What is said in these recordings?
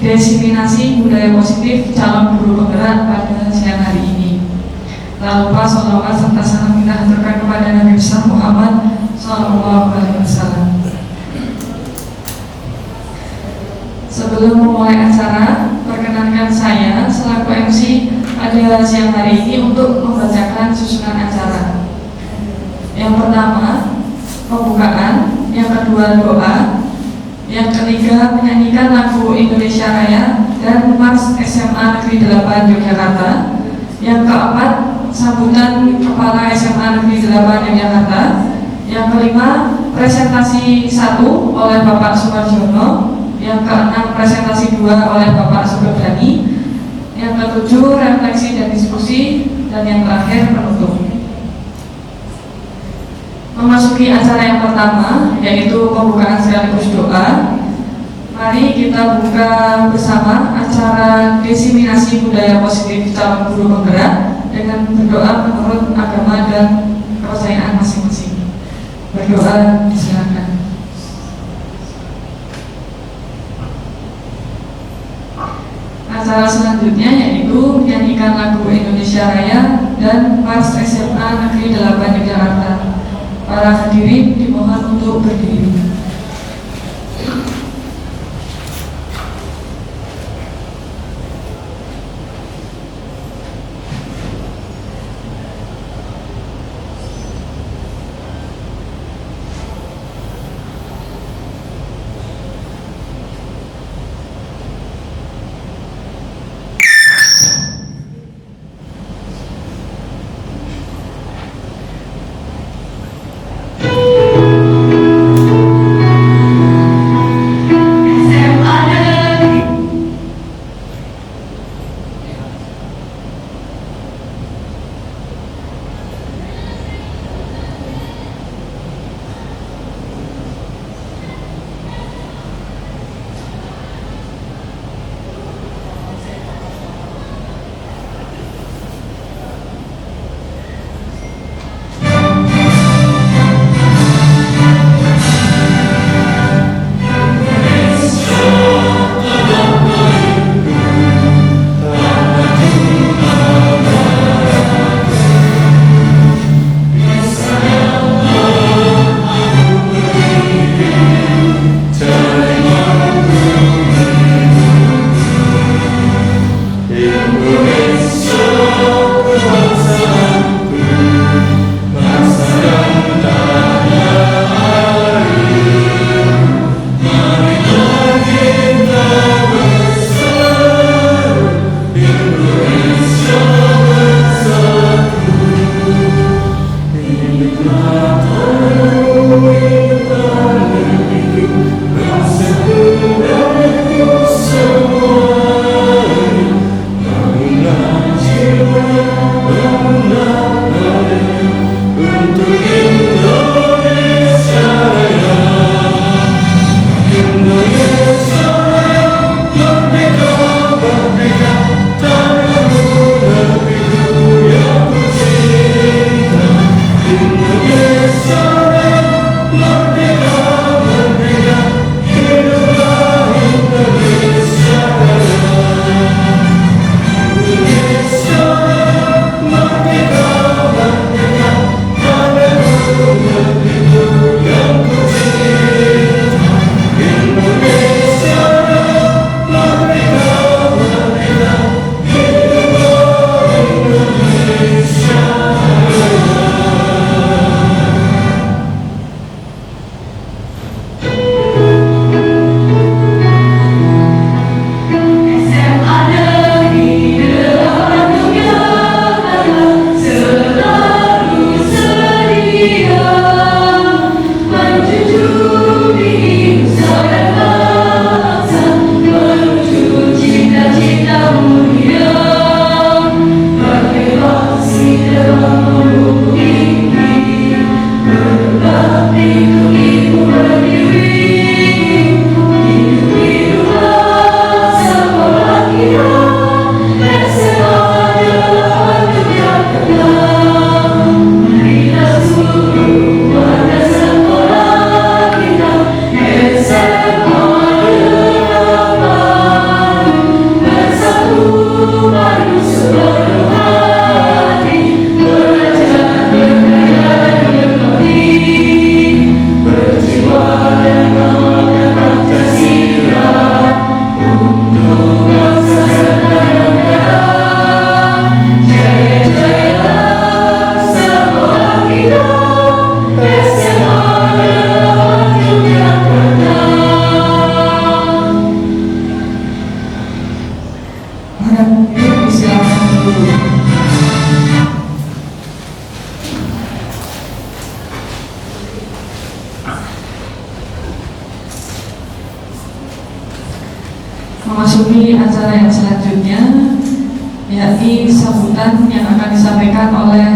diseminasi budaya positif calon guru penggerak pada siang hari ini. Tak lupa sholawat serta salam kita haturkan kepada Nabi besar Muhammad SAW. Sebelum memulai acara, perkenankan saya selaku MC pada siang hari ini untuk membacakan susunan acara. Yang pertama, pembukaan. Yang kedua, doa. Yang ketiga, menyanyikan lagu Indonesia Raya dan Mars SMA Negeri 8 Yogyakarta. Yang keempat, sambutan Kepala SMA Negeri 8 Yogyakarta. Yang kelima, presentasi 1 oleh Bapak Sumarjono. Yang keenam, presentasi 2 oleh Bapak Sugerdani. Yang ketujuh, refleksi dan diskusi. Dan yang terakhir, penutup. Memasuki acara yang pertama, yaitu pembukaan sekaligus doa. Mari kita buka bersama acara diseminasi budaya positif calon guru penggerak dengan berdoa menurut agama dan kepercayaan masing-masing. Berdoa, silakan. Acara selanjutnya yaitu menyanyikan lagu Indonesia Raya dan Mars SMA Negeri 8 Yogyakarta. Para hadirin dimohon untuk berdiri. memasuki acara yang selanjutnya, yakni sambutan yang akan disampaikan oleh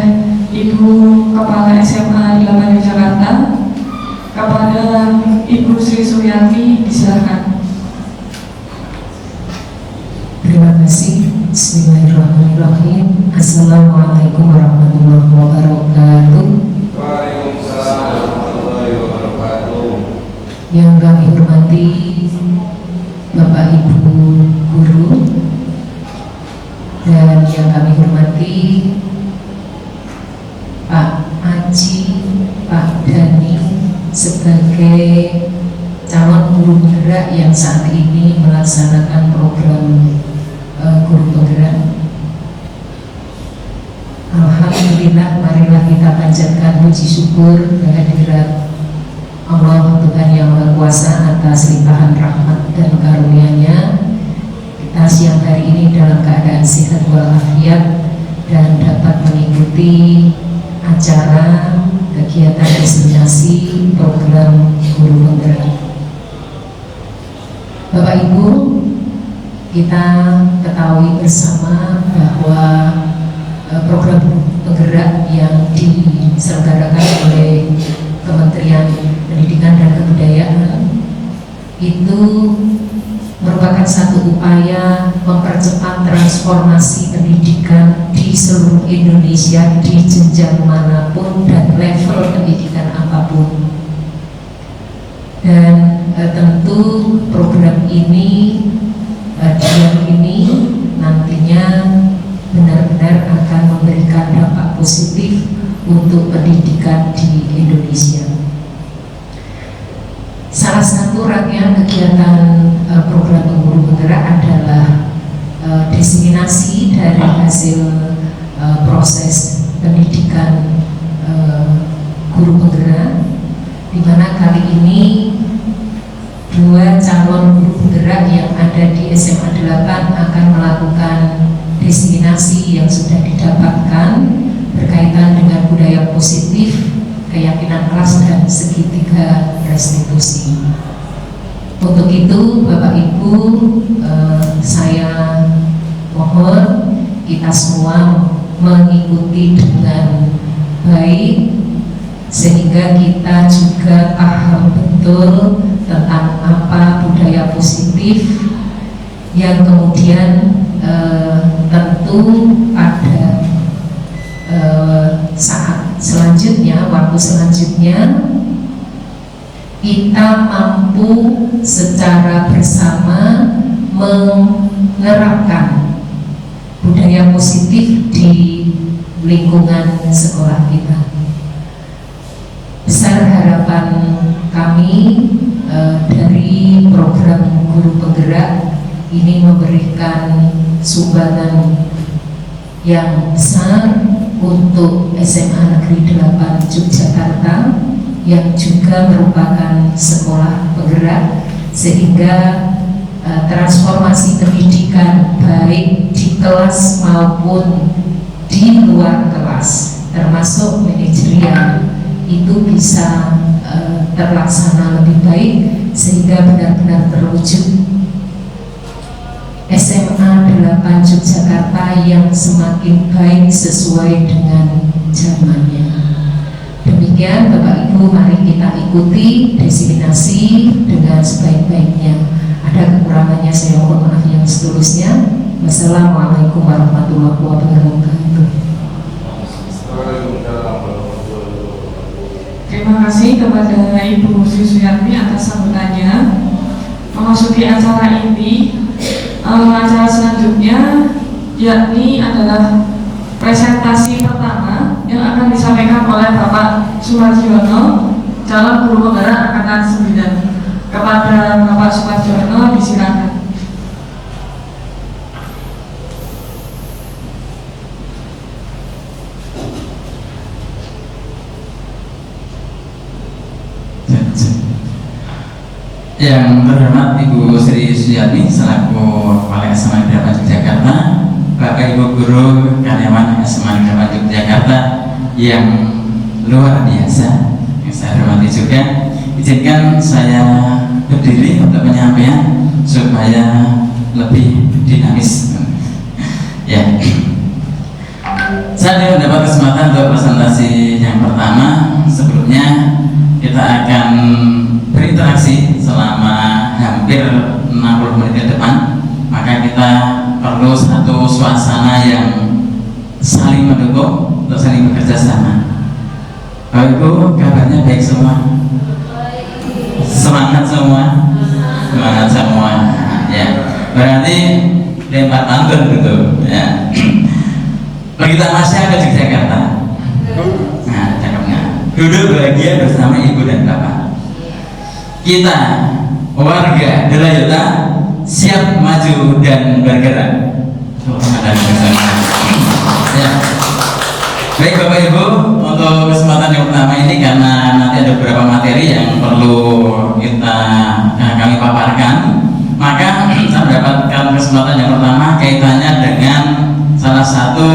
Ibu Kepala SMA 8 Yogyakarta kepada Ibu Sri Suryati. Disilakan. Terima kasih. Bismillahirrahmanirrahim. Assalamualaikum warahmatullahi wabarakatuh. Waalaikumsalam warahmatullahi wabarakatuh. Yang kami hormati Bapak Ibu Guru dan yang kami hormati Pak Aji, Pak Dani sebagai calon guru penggerak yang saat ini melaksanakan program guru penggerak. Alhamdulillah, marilah kita panjatkan puji syukur kehadirat Allah Tuhan yang Maha Kuasa atas limpahan rahmat dan karunia-Nya. Kita siang hari ini dalam keadaan sehat walafiat dan dapat mengikuti acara kegiatan destinasi program guru penggerak. Bapak Ibu, kita ketahui bersama bahwa program penggerak yang diselenggarakan oleh Kementerian Pendidikan dan Kebudayaan itu merupakan satu upaya mempercepat transformasi pendidikan di seluruh Indonesia di jenjang manapun dan level pendidikan apapun. Dan tentu program ini diyakini nantinya benar-benar akan memberikan dampak positif untuk pendidikan di Indonesia. Salah satu rangkaian kegiatan program guru penggerak adalah diseminasi dari hasil proses pendidikan guru penggerak, di mana kali ini dua calon guru penggerak yang ada di SMA 8 akan melakukan diseminasi yang sudah didapatkan berkaitan dengan budaya positif, keyakinan kelas, dan segitiga restitusi. Untuk itu, Bapak Ibu, saya mohon kita semua mengikuti dengan baik sehingga kita juga paham betul tentang apa budaya positif yang kemudian tentu pada saat selanjutnya, waktu selanjutnya kita mampu secara bersama menerapkan budaya positif di lingkungan sekolah kita. Besar harapan kami dari program guru penggerak ini memberikan sumbangan yang besar untuk SMA Negeri 8 Yogyakarta yang juga merupakan sekolah penggerak, sehingga transformasi pendidikan baik di kelas maupun di luar kelas termasuk manajerial itu bisa terlaksana lebih baik sehingga benar-benar terwujud SMA 8 Yogyakarta yang semakin baik sesuai dengan zamannya. Demikian Bapak Ibu, mari kita ikuti diseminasi dengan sebaik-baiknya. Ada kekurangannya saya mohon maaf yang setulusnya. Wassalamualaikum warahmatullahi wabarakatuh. Terima kasih kepada Ibu Sri Suryati atas sambutannya. Memasuki acara inti, acara selanjutnya yakni adalah presentasi pertama yang akan disampaikan oleh Bapak Sumarjono, calon guru penggerak angkatan 9. Kepada Bapak Sumarjono disilakan. Yang terhormat Ibu Sri Suryati selaku Kepala SMA 8 Yogyakarta, Bapak Ibu Guru karyawan SMA 8 Yogyakarta yang luar biasa, yang saya hormati juga, izinkan saya berdiri untuk penyampaian supaya lebih dinamis. Ya, saya mendapat kesempatan untuk presentasi yang pertama. Sebelumnya kita akan berinteraksi selama hampir 60 menit ke depan. Maka kita perlu satu suasana yang saling mendukung untuk saling bekerja sama. Bapak Ibu, kabarnya baik semua? Semangat semua? Semangat semua. Ya, berarti lempar pantun gitu. Ya. Kita masih ada di Jakarta. Nah, cakepnya. Duduk bahagia bersama ibu dan bapak. Kita warga Delayota siap maju dan bergerak. Ya. Baik Bapak Ibu, untuk kesempatan yang pertama ini karena nanti ada beberapa materi yang perlu kami paparkan, maka saya mendapatkan kesempatan yang pertama kaitannya dengan salah satu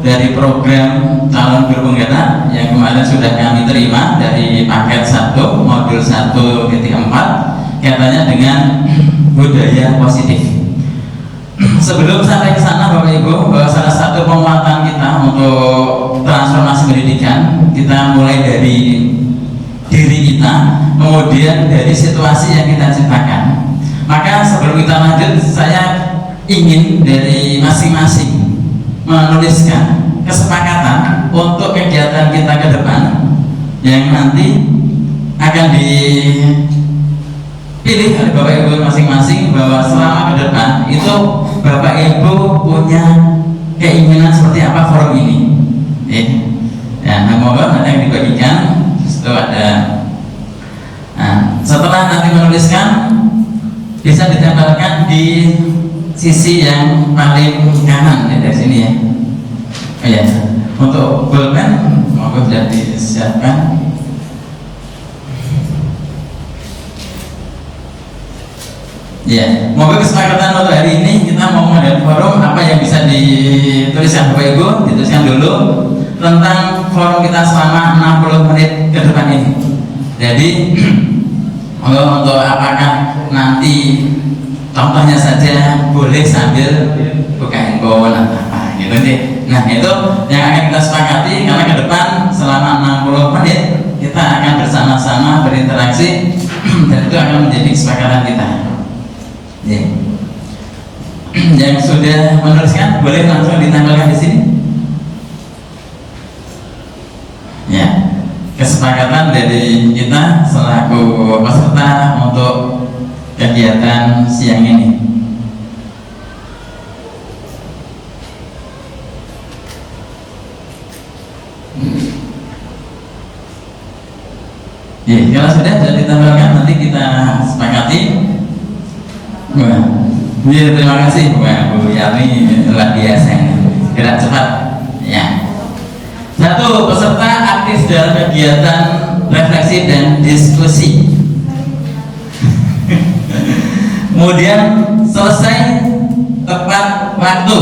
dari program calon guru penggerak yang kemarin sudah kami terima dari paket 1 modul 1.4 kaitannya dengan budaya positif. Sebelum sampai ke sana Bapak Ibu, bahwa salah satu penguatan kita untuk transformasi pendidikan, kita mulai dari diri kita, kemudian dari situasi yang kita ciptakan. Maka sebelum kita lanjut, saya ingin dari masing-masing menuliskan kesepakatan untuk kegiatan kita ke depan yang nanti akan dipilih oleh Bapak Ibu masing-masing, bahwa selama ke depan itu Bapak Ibu punya keinginan seperti apa forum ini. Ya, mohon nanti yang dibagikan itu ada. Nah, setelah nanti menuliskan bisa ditempelkan di sisi yang paling kanan ya, dari sini ya. Oh ya, untuk pulpen mohon sudah disiapkan. Ya, moga kesepakatan untuk hari ini kita mau mengadakan forum apa yang bisa dituliskan Bapak Ibu, dituliskan dulu tentang forum kita selama 60 menit ke depan ini. Jadi untuk apakah nanti contohnya saja boleh sambil buka handphone atau apa gitu deh. Nah itu yang akan kita sepakati, karena ke depan selama 60 menit kita akan bersama-sama berinteraksi dan itu akan menjadi kesepakatan kita. Ya. Yang sudah menuliskan boleh langsung ditambahkan di sini. Ya, kesepakatan dari kita selaku peserta untuk kegiatan siang ini. Ya, kalau sudah ditambahkan nanti kita sepakati. Wah, ya, terima kasih Bu Yani, luar biasa ini, gerak cepat. Ya. Satu, peserta aktif dalam kegiatan refleksi dan diskusi. Kemudian selesai tepat waktu.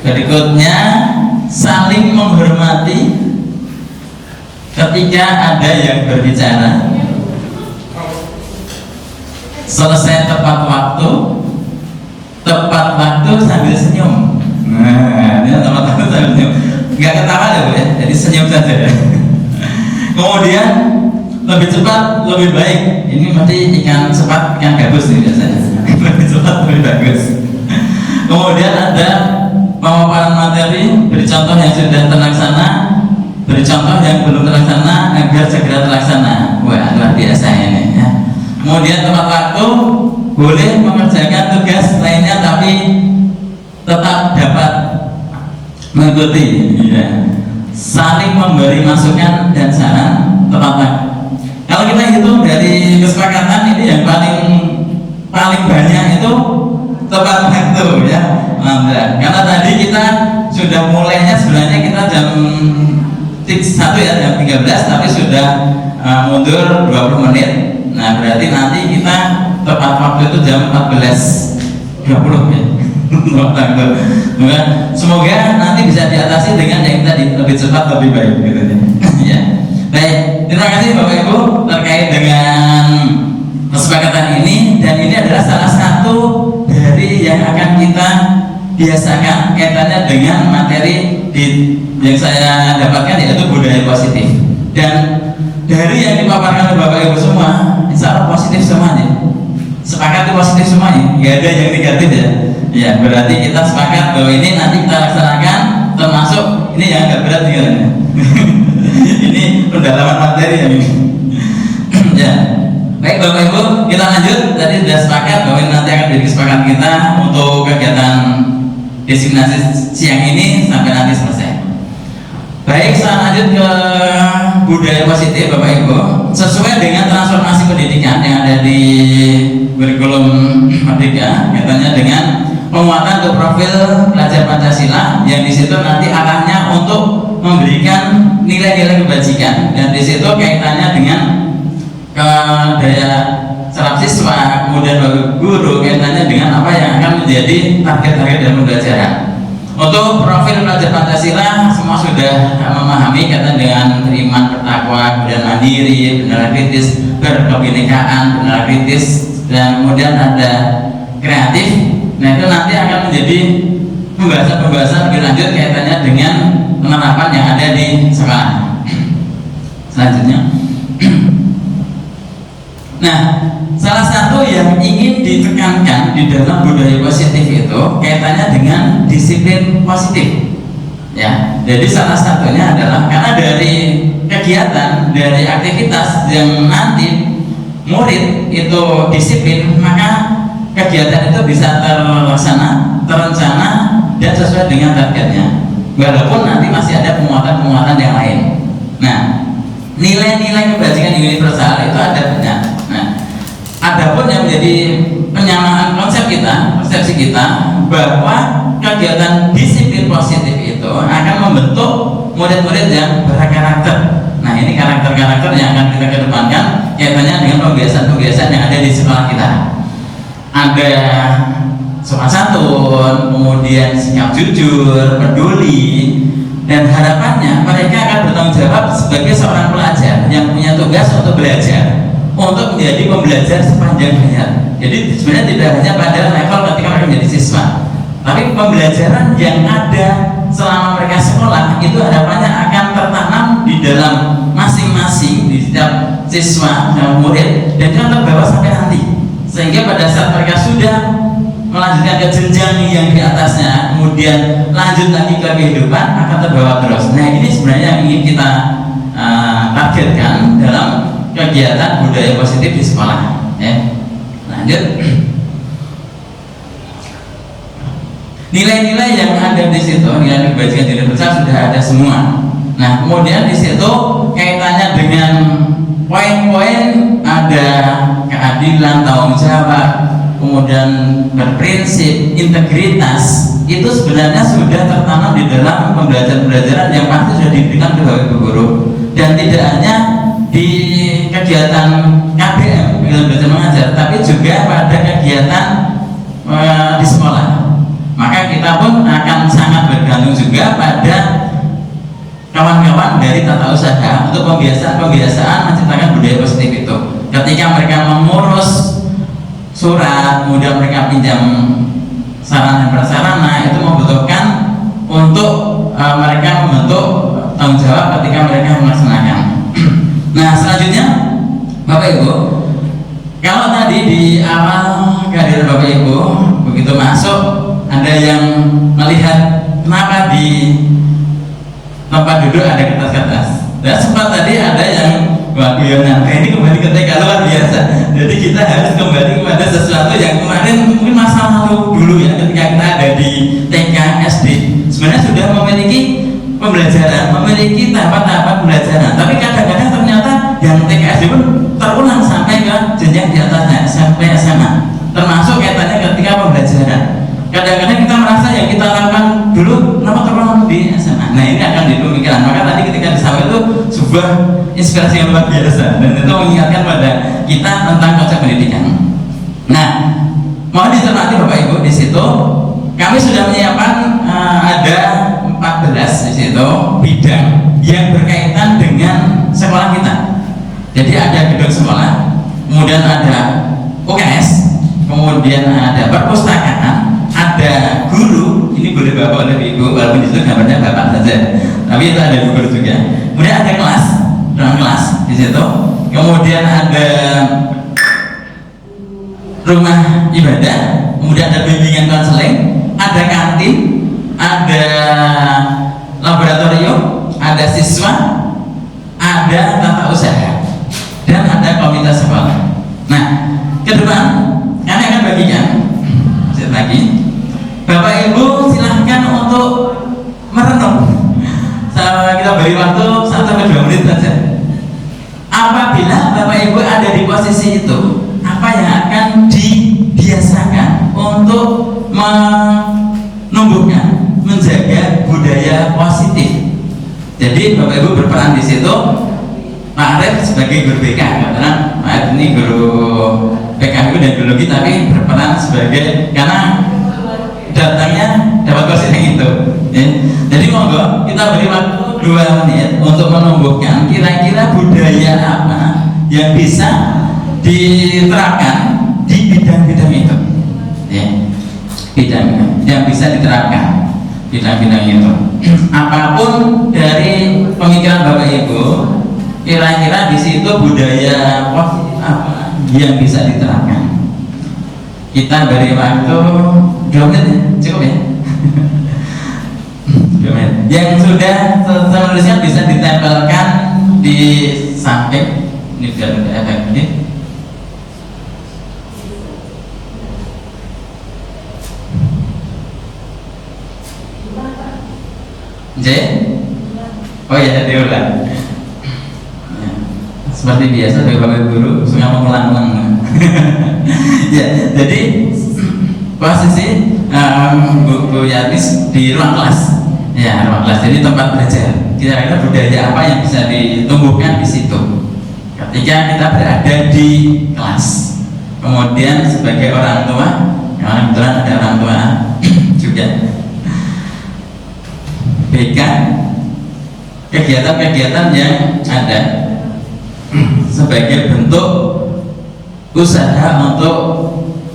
Berikutnya saling menghormati ketika ada yang berbicara. Selesai tepat waktu sambil senyum. Nah, ini tepat waktu sambil senyum, nggak ketawa ya Bu ya, jadi senyum saja. Kemudian lebih cepat lebih baik. Ini mesti ikan cepat ikan gabus nih biasanya. Lebih cepat lebih bagus. Kemudian ada pemaparan materi, beri contoh yang sudah terlaksana, beri contoh yang belum terlaksana agar segera terlaksana. Wah, luar biasa ini ya. Kemudian tepat waktu, boleh mengerjakan tugas lainnya tapi tetap dapat mengikuti ya. Saling memberi masukan dan saran tepat waktu. Kalau kita hitung dari kesepakatan ini yang paling banyak itu tepat waktu ya. Nah, karena tadi kita sudah mulainya sebenarnya kita jam 1 ya, jam 13 tapi sudah mundur 20 menit. Nah berarti nanti kita tepat waktu itu jam 14.20 ya. Semoga nanti bisa diatasi dengan yang tadi, lebih cepat lebih baik gitu ya. Baik, terima kasih Bapak Ibu terkait dengan kesepakatan ini, dan ini adalah salah satu yang akan kita biasakan kaitannya dengan materi yang saya dapatkan, yaitu budaya positif. Dan dari yang dipaparkan oleh Bapak Ibu semua, insya Allah positif semuanya. Sepakat itu positif semuanya, nggak ada yang negatif ya. Ya, berarti kita sepakat bahwa ini nanti kita laksanakan, termasuk ini yang agak berat nih. Ini pendalaman materi yang ini. Ya. Baik Bapak Ibu, kita lanjut. Tadi sudah sepakat bahwa ini nanti akan menjadi kesepakatan kita untuk kegiatan diseminasi siang ini sampai nanti selesai. Baik, saya lanjut ke budaya positif Bapak Ibu. Sesuai dengan transformasi pendidikan yang ada di kurikulum Merdeka, kaitannya dengan penguatan untuk profil pelajar Pancasila, yang di situ nanti arahnya untuk memberikan nilai-nilai kebajikan, dan di situ kaitannya dengan daya serap siswa, kemudian bagi guru, kaitannya dengan apa yang akan menjadi target-target dalam pembelajaran. Untuk profil pelajar Pancasila semua sudah memahami, kaitan dengan beriman, bertakwa, kemudian mandiri, benar kritis, berkebinekaan, benar kritis, dan kemudian ada kreatif. Nah itu nanti akan menjadi pembahasan lebih lanjut kaitannya dengan penerapan yang ada di sekolah. Selanjutnya, nah salah satu yang ingin ditekankan di dalam budaya positif itu kaitannya dengan disiplin positif. Ya, jadi salah satunya adalah karena dari kegiatan, dari aktivitas yang nanti murid itu disiplin, maka kegiatan itu bisa terlaksana, terencana, dan sesuai dengan targetnya. Walaupun nanti masih ada penguatan-penguatan yang lain. Nah, nilai-nilai kebajikan universal itu ada banyak. Nah, adapun yang menjadi penyamaan konsep kita, persepsi kita, bahwa kegiatan disiplin positif itu akan membentuk murid-murid yang berkarakter. Nah, ini karakter-karakter yang akan kita kedepankan kaitannya dengan pembiasaan-pembiasaan yang ada di sekolah kita. Ada sopan santun, kemudian sikap jujur, peduli, dan harapannya mereka akan bertanggung jawab sebagai seorang pelajar yang punya tugas untuk belajar, untuk menjadi pembelajar sepanjang hayat. Jadi sebenarnya tidak hanya pada level ketika mereka menjadi siswa, tapi pembelajaran yang ada selama mereka sekolah itu harapannya akan tertanam di dalam masing-masing, di setiap siswa dan murid, dan akan terbawa sampai nanti, sehingga pada saat mereka sudah melanjutkan ke jenjang yang di atasnya, kemudian lanjut lagi ke kehidupan, akan terbawa terus. Nah ini sebenarnya yang ingin kita targetkan dalam kegiatan budaya positif di sekolah. Ya. Lanjut. Nilai-nilai yang ada di situ, nilai kebajikan universal sudah ada semua. Nah kemudian di situ kaitannya dengan poin-poin, ada keadilan, tanggung jawab, kemudian berprinsip, integritas, itu sebenarnya sudah tertanam di dalam pembelajaran-pembelajaran yang pasti sudah diberikan ke Bapak Ibu guru, dan tidak hanya di kegiatan KBM, kegiatan belajar mengajar, tapi juga pada kegiatan di sekolah. Maka kita pun akan sangat bergantung juga pada kawan-kawan dari tata usaha untuk pembiasaan menciptakan budaya positif itu. Ketika mereka mengurus surat, kemudian mereka pinjam sarana dan prasarana, itu membutuhkan untuk mereka membentuk tanggung jawab ketika mereka melaksanakan. Nah selanjutnya Bapak Ibu, kalau tadi di awal kehadiran Bapak Ibu begitu masuk, ada yang melihat kenapa di tempat duduk ada kertas-kertas, dan sempat tadi ada yang guyonan, ini kembali ke TK luar biasa. Jadi kita harus kembali kepada sesuatu yang kemarin mungkin masa lalu dulu ya, ketika kita ada di TK, SD, sebenarnya sudah memiliki pembelajaran, memiliki tahapan-tahapan pembelajaran, tapi kadang-kadang ternyata yang TK, SD pun terulang sampai ke jenjang di atasnya, sampai SMA, termasuk kaitannya ketika pembelajaran. Kadang-kadang kita merasa yang kita lakukan dulu kenapa terulang di SMA. Nah ini akan jadi pemikiran. Maka tadi ketika disampaikan itu sebuah inspirasi yang luar biasa, dan itu mengingatkan pada kita tentang konsep pendidikan. Nah, mohon dicermati Bapak Ibu, di situ kami sudah menyiapkan ada 14 di situ bidang yang berkaitan dengan sekolah kita. Jadi ada gedung sekolah, kemudian ada UKS, kemudian ada perpustakaan, ada guru, ini boleh bapak oleh ibu, walaupun itu gambarnya bapak saja, tapi itu ada guru juga. Kemudian ada kelas, ruang kelas di situ. Kemudian ada rumah ibadah, kemudian ada bimbingan konseling, ada kantin, ada laboratorium, ada siswa, ada tata usaha, dan ada komite sekolah. Nah, ke depan kami akan bagikan lagi. Bapak Ibu silahkan untuk merenung. Kita beri waktu 1-2 menit saja. Apabila Bapak Ibu ada di posisi itu, apa yang akan dibiasakan untuk menumbuhkan, menjaga budaya positif? Jadi Bapak Ibu berperan di situ. Pak Arif sebagai guru BK, karena Pak Arif ini guru PKU dan biologi, tapi berperan sebagai, karena datangnya dapat kursi yang itu ya. Jadi monggo kita beri waktu 2 menit untuk menumbuhkan kira-kira budaya apa yang bisa diterapkan di bidang-bidang itu ya. Bidang yang bisa diterapkan bidang-bidang itu. Apapun dari pemikiran Bapak Ibu, kira-kira di situ budaya positif apa yang bisa diterapkan. Kita beri waktu 2 menit ya? Cukup ya? 2 menit. Yang sudah selesai menuliskan bisa ditempelkan di samping ini biar lebih efektif. J? Oh ya, diulang. Seperti biasa dari Bapak Guru suka mengulang-ulang. Ya, jadi posisi Bu Yatis di ruang kelas. Ya, ruang kelas. Jadi tempat belajar. Kira-kira budaya apa yang bisa ditumbuhkan di situ ketika kita berada di kelas. Kemudian sebagai orang tua, yang kebetulan ada orang tua juga, BK, kegiatan-kegiatan yang ada sebagai bentuk usaha untuk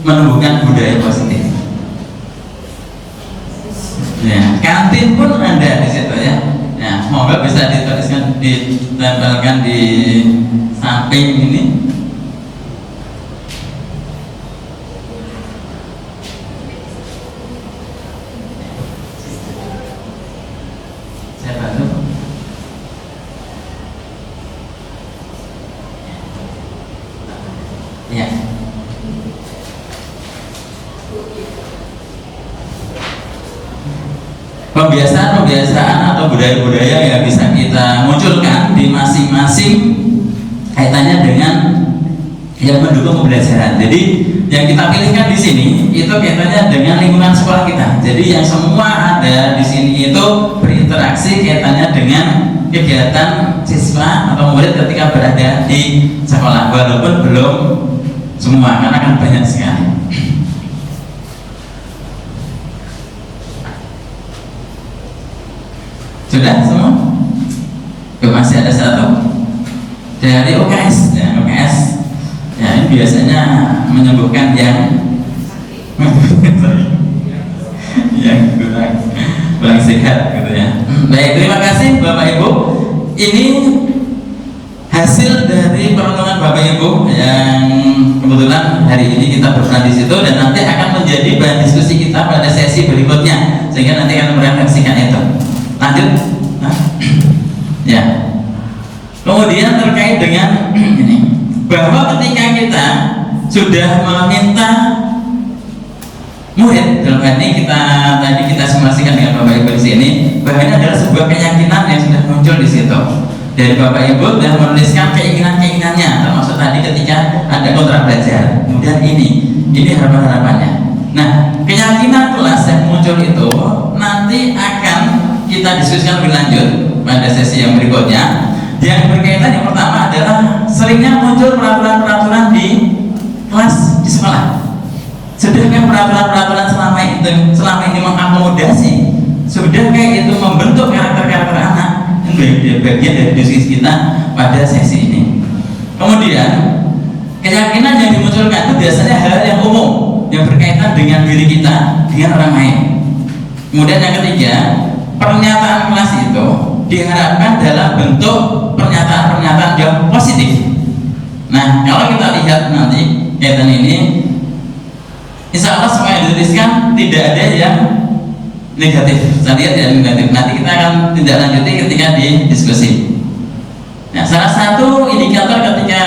menumbuhkan budaya positif. Ya, kantin pun ada di situ ya. Ya, semoga bisa dituliskan, ditempelkan di samping ini. Saya bantu. Ya. Pembiasaan atau budaya-budaya yang bisa kita munculkan di masing-masing kaitannya dengan yang mendukung pembelajaran. Jadi yang kita pilihkan di sini itu kaitannya dengan lingkungan sekolah kita. Jadi yang semua ada di sini itu berinteraksi kaitannya dengan kegiatan siswa atau murid ketika berada di sekolah, walaupun belum semua, karena kan banyak sekali. Sudah semua? Masih ada satu dari UKS ya, UKS ya, ini biasanya menyembuhkan yang kurang sehat gitu ya. Baik, terima kasih Bapak Ibu. Ini hasil dari perenungan Bapak Ibu yang kebetulan hari ini kita berperan di situ, dan nanti akan menjadi bahan diskusi kita pada sesi berikutnya, sehingga nanti akan merefleksikan itu. Lanjut. Ya. Kemudian terkait dengan ini, bahwa ketika kita sudah meminta murid, dalam hal ini tadi kita simulasikan dengan Bapak Ibu di sini, bahwa ini adalah sebuah keyakinan yang sudah muncul di situ. Dari Bapak Ibu sudah menuliskan keinginan-keinginannya, termasuk tadi ketika ada kontrak belajar. Kemudian ini harapan-harapannya. Nah, keyakinan kelas yang muncul itu nanti akan kita diskusikan lebih lanjut pada sesi yang berikutnya. Yang berkaitan yang pertama adalah seringnya muncul peraturan-peraturan di kelas di sekolah. Sudahkah peraturan-peraturan selama ini mengakomodasi? Sudahkah itu membentuk karakter-karakter anak? Ini bagian dari diskusi kita pada sesi ini. Kemudian keyakinan yang dimunculkan itu biasanya hal yang umum. yang berkaitan dengan diri kita dengan orang lain. Kemudian yang ketiga, pernyataan kelas itu diharapkan dalam bentuk pernyataan-pernyataan yang positif. Nah, kalau kita lihat nanti kaitan ini, insya Allah semua yang dituliskan tidak ada yang negatif. Saya lihat yang negatif. Nanti kita akan tindak lanjuti ketika di diskusi. Nah, salah satu indikator ketika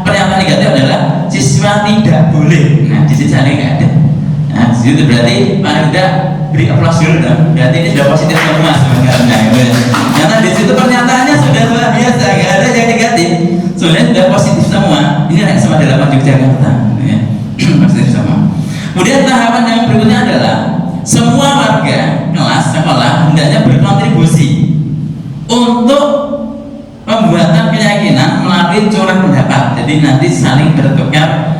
pernyataan negatif adalah siswa tidak boleh. Nah, di sini nggak ada. Nah, di situ berarti paling tidak beri aplaus dulu dong. Berarti ini sudah positif semua sebenarnya. Karena di situ pernyataannya sudah luar biasa, nggak ada yang negatif. Sebenarnya sudah positif semua. Ini naik sama 8 Yogyakarta, ya. Positif semua. Kemudian tahapan yang berikutnya adalah semua warga kelas sekolah hendaknya berkontribusi untuk pembuatan keyakinan melalui curah pendapat. Jadi nanti saling bertukar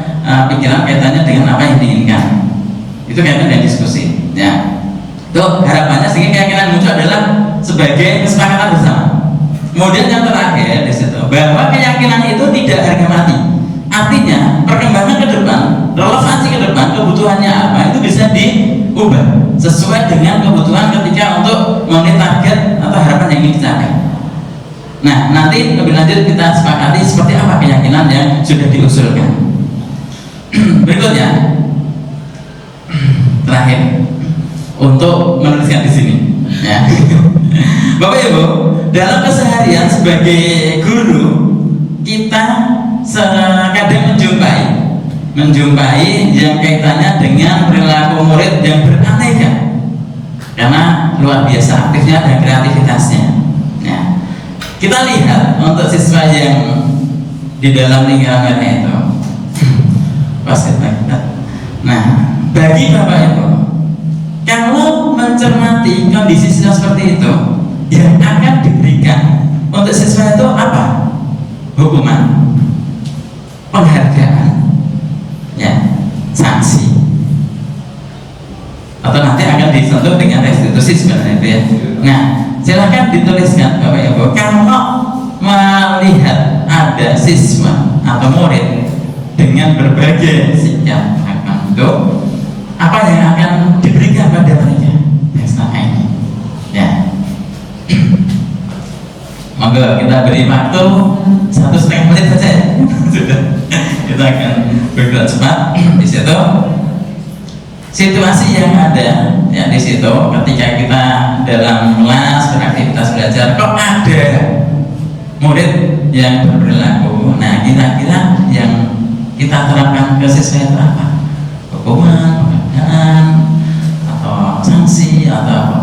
pikiran kaitannya dengan apa yang diinginkan. Itu kaitan dengan diskusi, ya. Itu harapannya sehingga keyakinan muncul adalah sebagai kesepakatan bersama. Kemudian yang terakhir di situ bahwa keyakinan itu tidak harga mati. Artinya perkembangan ke depan, relevansi ke depan, kebutuhannya apa itu bisa diubah sesuai dengan kebutuhan ketika untuk memenuhi target atau harapan yang ingin dicapai. Nah, nanti lebih lanjut kita sepakati seperti apa keyakinan yang sudah diusulkan. Berikutnya, terakhir untuk menuliskan di sini. Ya. Bapak Ibu, dalam keseharian sebagai guru kita kadang menjumpai yang kaitannya dengan perilaku murid yang beraneka karena luar biasa aktifnya dan kreativitasnya. Ya. Kita lihat untuk siswa yang di dalam lingkarannya itu pasti banget. Nah, bagi Bapak Ibu, kalau mencermati kondisi siswa seperti itu, yang akan diberikan untuk siswa itu apa? Hukuman, penghargaan, ya, sanksi, atau nanti akan disentuh dengan restitusi sebenarnya itu ya. Nah, silakan dituliskan Bapak Ibu, kalau melihat ada siswa atau murid dengan berbagai sikap itu, apa yang akan diberikan pada mereka yang selama ini, ya. Monggo kita beri waktu 1,5 menit saja. Sudah, kita akan bergerak cepat. Di situ situasi yang ada, ya, di situ ketika kita dalam kelas beraktivitas belajar kok ada murid yang berperilaku. Nah, kira-kira yang kita terapkan ke siswa itu apa? Hukuman, penghargaan, atau sanksi, atau apa?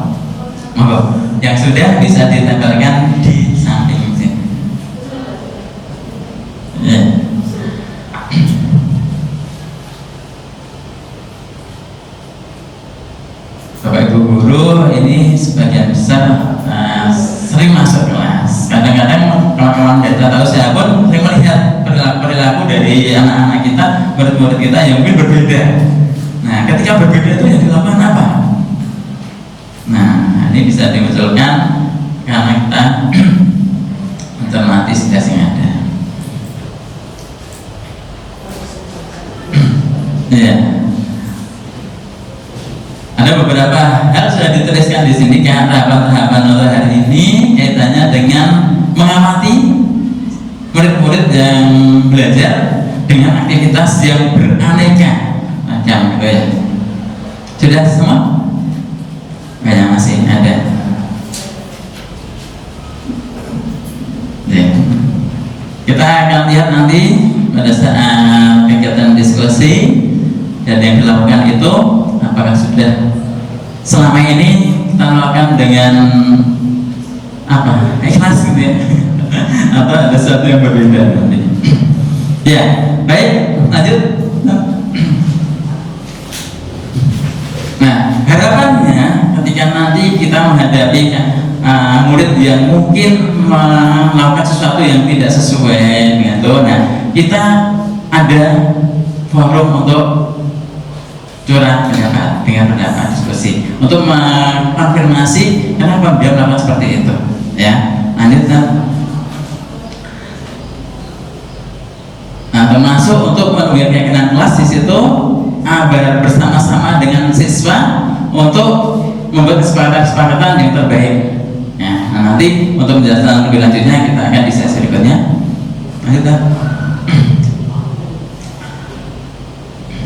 Monggo yang sudah bisa ditempelkan di samping sini. Ya. Bapak Ibu guru ini sebagian besar sering masuk kelas. Kadang-kadang kawan-kawan dari tahu saya pun sering melihat perilaku dari anak-anak kita, murid-murid kita yang mungkin berbeda. Nah, ketika berbeda itu yang dilakukan apa? Nah, ini bisa dimunculkan karena kita mencermati situasi yang ada. Ya, ada beberapa hal sudah dituliskan di sini karena tahapan untuk hari ini kaitannya dengan mengamati murid-murid yang belajar dengan aktivitas yang beraneka macam gitu ya. Sudah semua? Banyak masih ada. Ya. Kita akan lihat nanti pada saat kegiatan diskusi dan yang dilakukan itu apakah sudah selama ini kita melakukan dengan apa? Ikhlas gitu ya. Atau ada sesuatu yang berbeda nanti. Ya, baik, lanjut. Nah, harapannya ketika nanti kita menghadapi murid yang mungkin melakukan sesuatu yang tidak sesuai dengan itu, nah kita ada forum untuk curhat pendapat dengan pendapat diskusi untuk mengkonfirmasi kenapa dia melakukan seperti itu, ya. Lanjutkan. Nah, termasuk untuk memenuhi keyakinan kelas di situ bersama-sama dengan siswa untuk membuat kesepakatan yang terbaik. Ya, nah nanti untuk menjelaskan lebih lanjutnya kita akan di sesi berikutnya. Lanjut.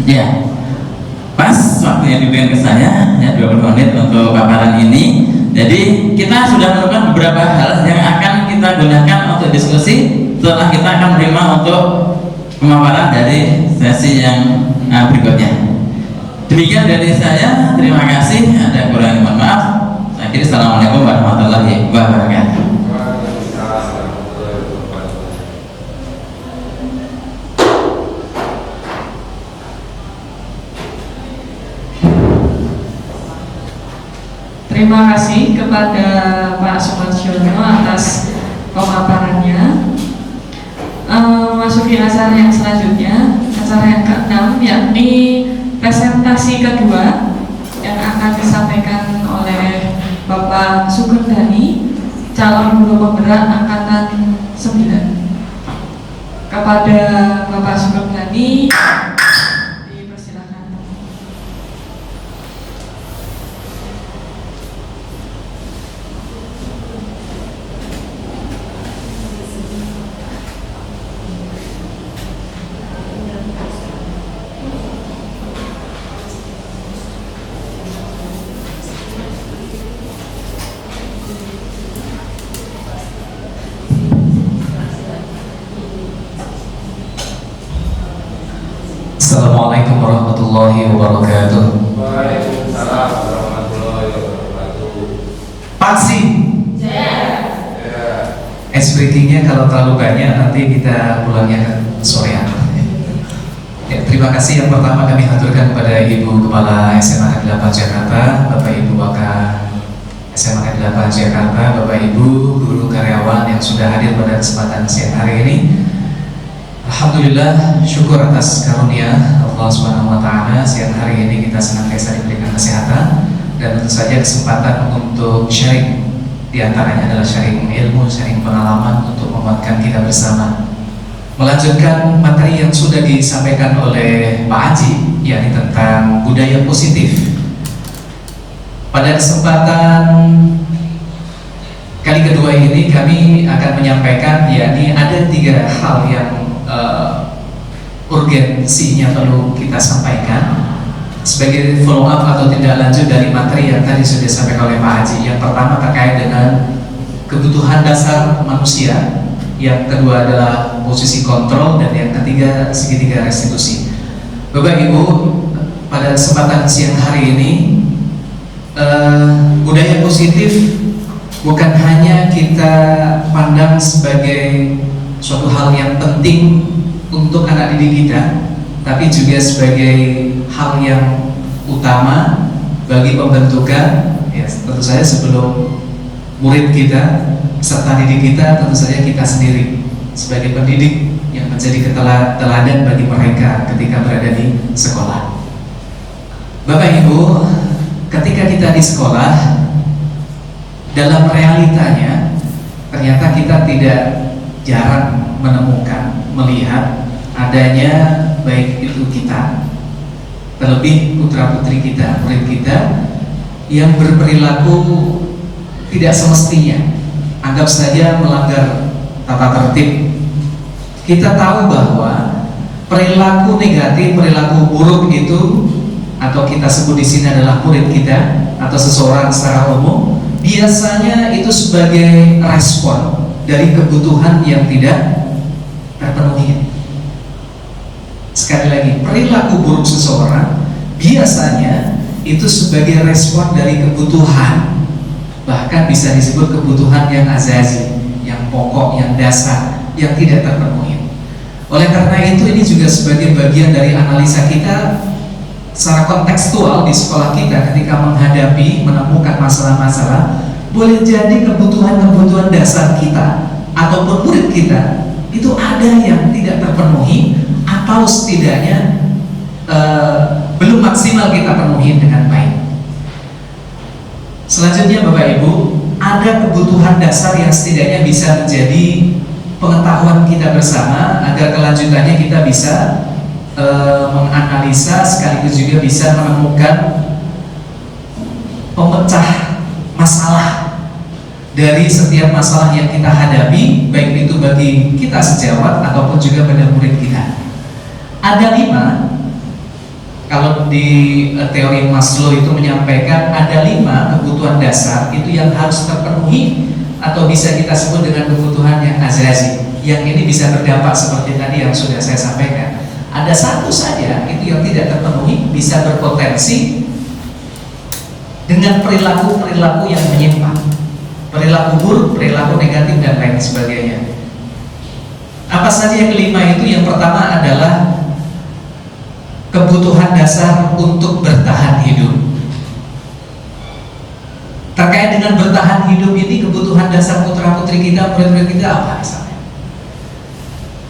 Ya, pas waktu yang diberikan ke saya ya 20 menit untuk paparan ini. Jadi kita sudah menemukan beberapa hal yang akan kita gunakan untuk diskusi setelah kita akan menerima untuk pemaparan dari sesi yang berikutnya. Demikian dari saya, terima kasih. Ada kurang mohon maaf. Saya kira assalamualaikum warahmatullahi wabarakatuh. Terima kasih kepada Pak Sumarjono atas pemaparannya. Masuki acara yang selanjutnya, acara yang ke-6, yakni presentasi kedua yang akan disampaikan oleh Bapak Sugeng Dhani, calon guru pemberat angkatan 9. Kepada Bapak Sugeng Dhani dipersilakan. Assalamualaikum warahmatullahi wabarakatuh. Waalaikumsalam warahmatullahi wabarakatuh. Paksi. Speakingnya kalau terlalu banyak nanti kita pulangnya sorean. Ya, terima kasih yang pertama kami haturkan kepada Ibu Kepala SMA 8 Jakarta, Bapak Ibu Wakil SMA 8 Jakarta, Bapak Ibu guru karyawan yang sudah hadir pada kesempatan siang hari ini. Alhamdulillah, syukur atas karunia Allah Subhanahu wa Ta'ala. Siang hari ini kita senantiasa diberikan kesehatan dan tentu saja kesempatan untuk sharing. Di antaranya adalah sharing ilmu, sharing pengalaman untuk menguatkan kita bersama. Melanjutkan materi yang sudah disampaikan oleh Pak Haji, yakni tentang budaya positif. Pada kesempatan kali kedua ini kami akan menyampaikan, yakni ada 3 hal yang urgensinya perlu kita sampaikan sebagai follow up atau tindak lanjut dari materi yang tadi sudah disampaikan oleh Pak Haji. Yang pertama terkait dengan kebutuhan dasar manusia, yang kedua adalah posisi kontrol, dan yang ketiga segitiga restitusi. Bapak Ibu, pada kesempatan siang hari ini budaya positif bukan hanya kita pandang sebagai suatu hal yang penting untuk anak didik kita, tapi juga sebagai hal yang utama bagi pembentukan, ya tentu saja sebelum murid kita serta didik kita, tentu saja kita sendiri sebagai pendidik yang menjadi teladan bagi mereka ketika berada di sekolah. Bapak Ibu, ketika kita di sekolah, dalam realitanya ternyata kita tidak jarang menemukan, melihat adanya baik itu kita, terlebih putra putri kita, murid kita yang berperilaku tidak semestinya, anggap saja melanggar tata tertib. Kita tahu bahwa perilaku negatif, perilaku buruk itu, atau kita sebut di sini adalah murid kita atau seseorang secara umum, biasanya itu sebagai respon dari kebutuhan yang tidak terpenuhi. Sekali lagi, perilaku buruk seseorang biasanya itu sebagai respon dari kebutuhan, bahkan bisa disebut kebutuhan yang azazi, yang pokok, yang dasar, yang tidak terpenuhi. Oleh karena itu, ini juga sebagai bagian dari analisa kita secara kontekstual di sekolah kita ketika menghadapi, menemukan masalah-masalah. Boleh jadi kebutuhan-kebutuhan dasar kita ataupun murid kita itu ada yang tidak terpenuhi, atau setidaknya belum maksimal kita penuhi dengan baik. Selanjutnya Bapak Ibu, ada kebutuhan dasar yang setidaknya bisa menjadi pengetahuan kita bersama agar kelanjutannya kita bisa menganalisa sekaligus juga bisa menemukan pemecah masalah dari setiap masalah yang kita hadapi, baik itu bagi kita sejawat ataupun juga pada murid kita. Ada 5, kalau di teori Maslow itu menyampaikan ada 5 kebutuhan dasar itu yang harus terpenuhi atau bisa kita sebut dengan kebutuhan yang azasi. Yang ini bisa berdampak seperti tadi yang sudah saya sampaikan. Ada 1 saja itu yang tidak terpenuhi, bisa berpotensi dengan perilaku-perilaku yang menyimpang, perilaku buruk, perilaku negatif dan lain sebagainya. Apa saja yang kelima itu? Yang pertama adalah kebutuhan dasar untuk bertahan hidup. Terkait dengan bertahan hidup ini, kebutuhan dasar putra-putri kita, murid-murid kita apa misalnya?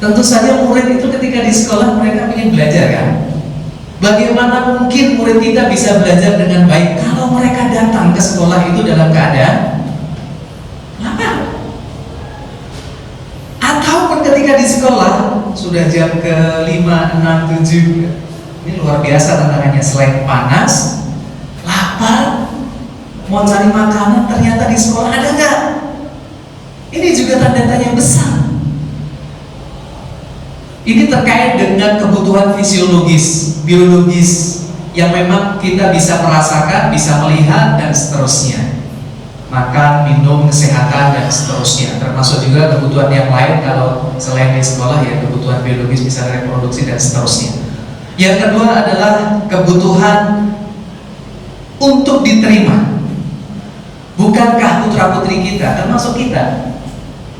Tentu saja murid itu ketika di sekolah mereka ingin belajar kan? Bagaimana mungkin murid kita bisa belajar dengan baik kalau mereka datang ke sekolah itu dalam keadaan lapar? Ataupun ketika di sekolah sudah jam ke 5, 6, 7, ini luar biasa tantangannya. Selain panas, lapar, mau cari makanan, ternyata di sekolah ada nggak? Ini juga tanda tanya besar. Ini terkait dengan kebutuhan fisiologis, biologis yang memang kita bisa merasakan, bisa melihat dan seterusnya. Makan, minum, kesehatan dan seterusnya. Termasuk juga kebutuhan yang lain kalau selain di sekolah ya, kebutuhan biologis bisa reproduksi dan seterusnya. Yang kedua adalah kebutuhan untuk diterima. Bukankah putra-putri kita, termasuk kita,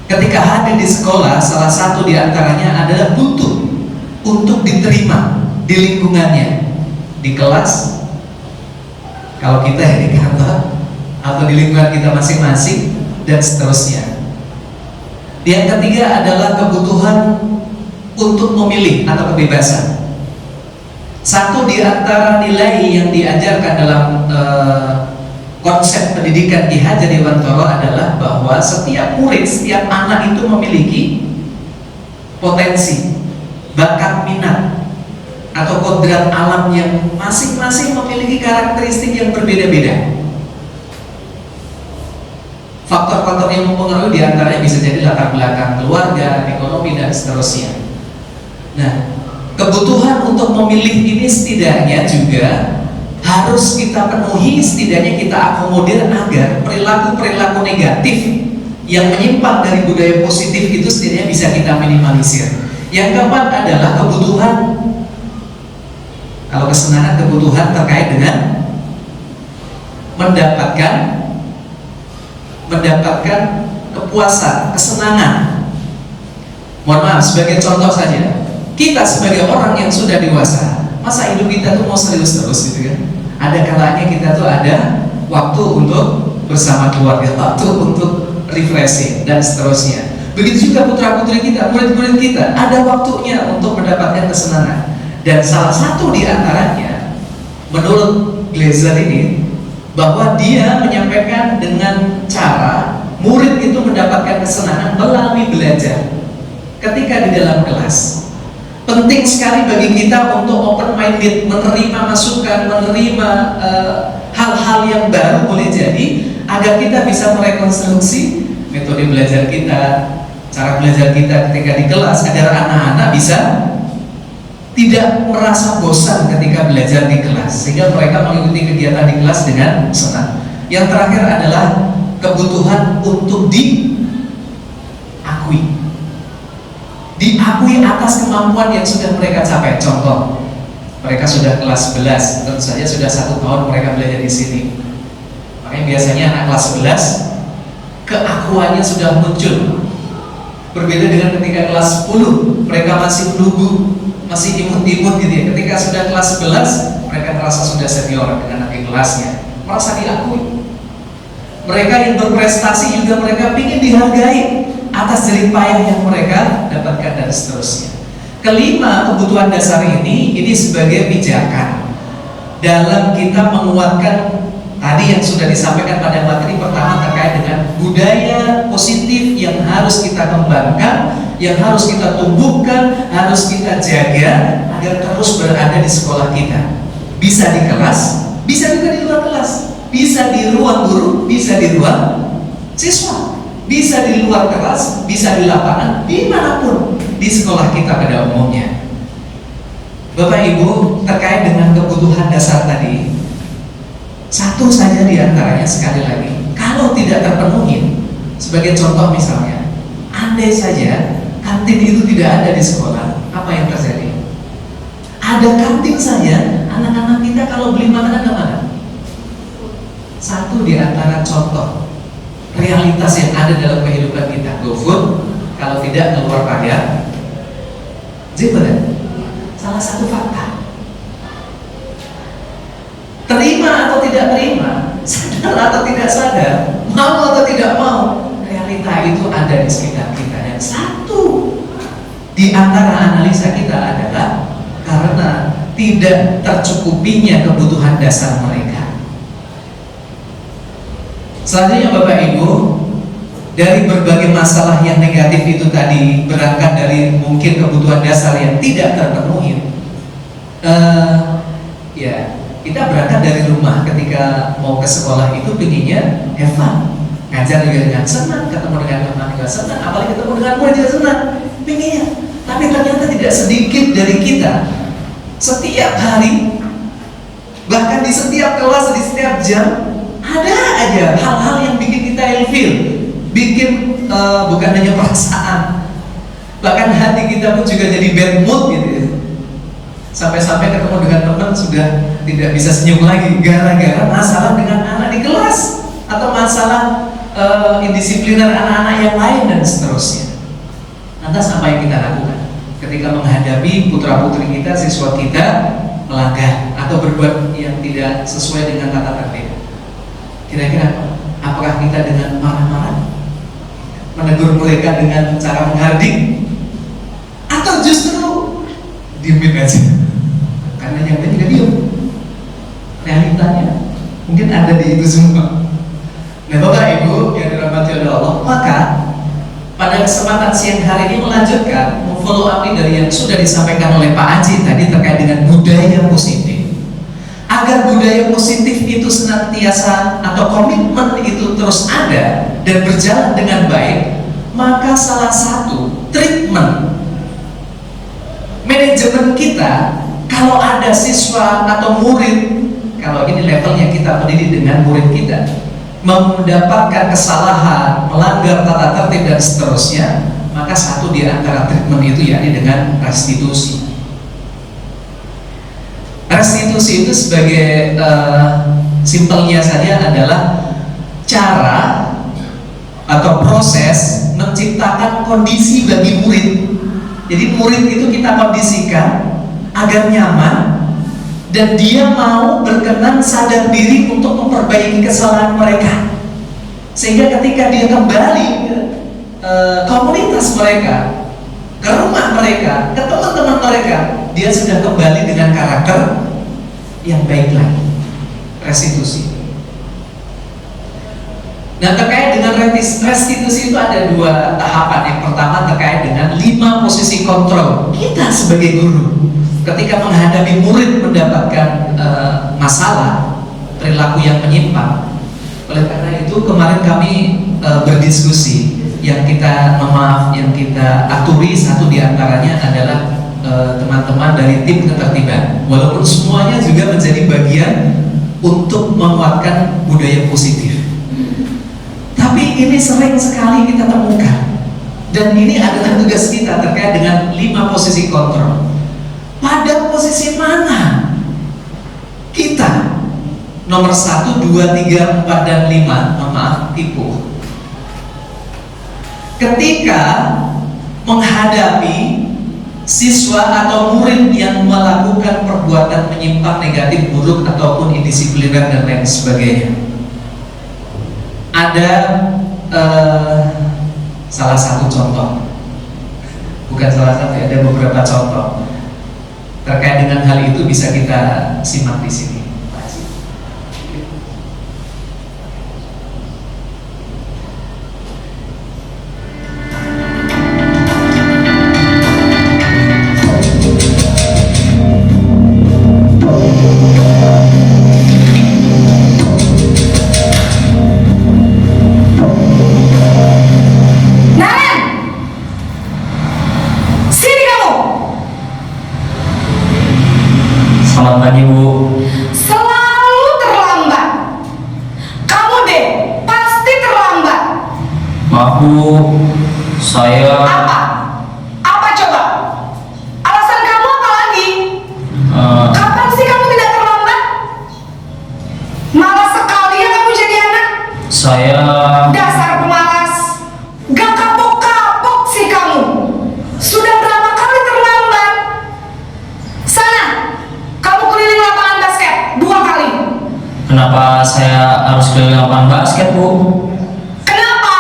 ketika hadir di sekolah, salah satu di antaranya adalah butuh untuk diterima di lingkungannya, di kelas, kalau kita ya di kantor, atau di lingkungan kita masing-masing, dan seterusnya. Yang ketiga adalah kebutuhan untuk memilih atau kebebasan. Satu di antara nilai yang diajarkan dalam konsep pendidikan Ki Hajar Dewantara adalah bahwa setiap murid, setiap anak itu memiliki potensi, bakat, minat, atau kodrat alam yang masing-masing memiliki karakteristik yang berbeda-beda. Faktor-faktor yang mempengaruhi diantaranya bisa jadi latar belakang keluarga, ekonomi, dan seterusnya. Nah, kebutuhan untuk memilih ini setidaknya juga harus kita penuhi, setidaknya kita akomodir agar perilaku-perilaku negatif yang menyimpang dari budaya positif itu setidaknya bisa kita minimalisir. Yang keempat adalah kebutuhan, kalau kesenangan, kebutuhan terkait dengan mendapatkan kepuasan, kesenangan. Mohon maaf, sebagai contoh saja, kita sebagai orang yang sudah dewasa, masa hidup kita tuh mau serius terus gitu kan? Ada kalanya kita tuh ada waktu untuk bersama keluarga, waktu untuk refreshing dan seterusnya. Begitu juga putra-putri kita, murid-murid kita, ada waktunya untuk mendapatkan kesenangan. Dan salah satu di antaranya, menurut Glaser ini, bahwa dia menyampaikan dengan cara murid itu mendapatkan kesenangan melalui belajar ketika di dalam kelas. Penting sekali bagi kita untuk open minded, menerima masukan, menerima hal-hal yang baru boleh jadi, agar kita bisa merekonstruksi metode belajar kita, cara belajar kita ketika di kelas, agar anak-anak bisa tidak merasa bosan ketika belajar di kelas, sehingga mereka mengikuti kegiatan di kelas dengan senang. Yang terakhir adalah kebutuhan untuk diakui atas kemampuan yang sudah mereka capai. Contoh, mereka sudah kelas 11, tentu saja sudah 1 tahun mereka belajar di sini. Makanya biasanya anak kelas 11 keakuannya sudah muncul. Berbeda dengan ketika kelas 10, mereka masih menunggu, masih imut-imut gitu ya. Ketika sudah kelas 11, mereka merasa sudah senior dengan adik kelasnya, merasa diakui. Mereka yang berprestasi juga mereka ingin dihargai atas jerih payah yang mereka dapatkan dan seterusnya. Kelima, kebutuhan dasar ini sebagai pijakan dalam kita menguatkan tadi yang sudah disampaikan pada materi pertama terkait dengan budaya positif yang harus kita kembangkan yang harus kita tumbuhkan, harus kita jaga agar terus berada di sekolah kita. Bisa di kelas, bisa juga di luar kelas, bisa di ruang guru, bisa di ruang siswa, bisa di luar kelas, bisa di lapangan, dimanapun di sekolah kita pada umumnya. Bapak Ibu, terkait dengan kebutuhan dasar tadi, satu saja di antaranya sekali lagi, kalau tidak terpenuhi, sebagai contoh misalnya, andai saja kantin itu tidak ada di sekolah, apa yang terjadi? Ada kantin saja, anak-anak kita kalau beli makanan kemana? Satu di antara contoh realitas yang ada dalam kehidupan kita, GoFood, kalau tidak keluar paya, Jepang. Salah satu fakta. Terima atau tidak terima, sadar atau tidak sadar, mau atau tidak mau, realita itu ada di sekitar kita. Dan satu di antara analisa kita adalah karena tidak tercukupinya kebutuhan dasar mereka. Selanjutnya Bapak Ibu, dari berbagai masalah yang negatif itu tadi, berangkat dari mungkin kebutuhan dasar yang tidak terpenuhi. Ya, kita berangkat dari rumah ketika mau ke sekolah itu pinginnya have fun, ngajar juga dengan senang, ketemu dengan teman juga senang, apalagi ketemu dengan murid juga senang, pinginnya. Tapi ternyata tidak sedikit dari kita setiap hari, bahkan di setiap kelas, di setiap jam, ada aja hal-hal yang bikin kita ilfil, bikin bukan hanya perasaan, bahkan hati kita pun juga jadi bad mood gitu ya. Sampai-sampai ketemu dengan teman sudah tidak bisa senyum lagi gara-gara masalah dengan anak di kelas atau masalah indisipliner anak-anak yang lain dan seterusnya. Lantas apa yang kita lakukan ketika menghadapi putra-putri kita, siswa kita melanggar atau berbuat yang tidak sesuai dengan tata tertib? Kira-kira apakah kita dengan marah-marah menegur mereka dengan cara menghardik, atau justru diemin aja karena yang lain juga diem? Realitanya mungkin ada di itu semua. Nah Bapak Ibu yang dirahmati oleh Allah, maka pada kesempatan siang hari ini melanjutkan follow up dari yang sudah disampaikan oleh Pak Aji tadi terkait dengan budaya positif. Agar budaya positif itu senantiasa atau komitmen itu terus ada dan berjalan dengan baik, maka salah satu treatment manajemen kita, kalau ada siswa atau murid, kalau ini levelnya kita mendidik dengan murid kita, mendapatkan kesalahan, melanggar tata tertib dan seterusnya, maka satu di antara treatment itu yakni dengan restitusi. Restitusi itu sebagai simpelnya saja adalah cara atau proses menciptakan kondisi bagi murid. Jadi murid itu kita kondisikan agar nyaman dan dia mau berkenan sadar diri untuk memperbaiki kesalahan mereka, sehingga ketika dia kembali ke komunitas mereka, ke rumah mereka, ke teman-teman mereka, dia sudah kembali dengan karakter yang baik lagi. Restitusi. Nah, terkait dengan restitusi itu ada dua tahapan. Yang pertama terkait dengan 5 posisi kontrol kita sebagai guru ketika menghadapi murid mendapatkan masalah perilaku yang menyimpang. Oleh karena itu kemarin kami berdiskusi, yang kita aturi satu diantaranya adalah teman-teman dari tim ketertiban, walaupun semuanya juga menjadi bagian untuk menguatkan budaya positif. Tapi ini sering sekali kita temukan, dan ini adalah tugas kita terkait dengan 5 posisi kontrol. Pada posisi mana kita nomor 1, 2, 3, 4, dan 5, maaf, tipu, ketika menghadapi siswa atau murid yang melakukan perbuatan menyimpang, negatif, buruk, ataupun indisipliner dan lain sebagainya. Ada salah satu contoh, bukan salah satu, ada beberapa contoh terkait dengan hal itu, bisa kita simak di sini. Selamat pagi, Bu. Selalu terlambat. Kamu deh, pasti terlambat. Maaf, Bu. Saya Apa? Apa coba? Alasan kamu apa lagi? Kapan sih kamu tidak terlambat? Malas sekali ya kamu jadi anak. saya Dasar pemalas. Gak kapok-kapok sih kamu. Sudah berapa kali terlambat? Sana, kamu keliling lapangan basket 2 kali. Kenapa saya harus keliling lapangan basket, Bu? Kenapa?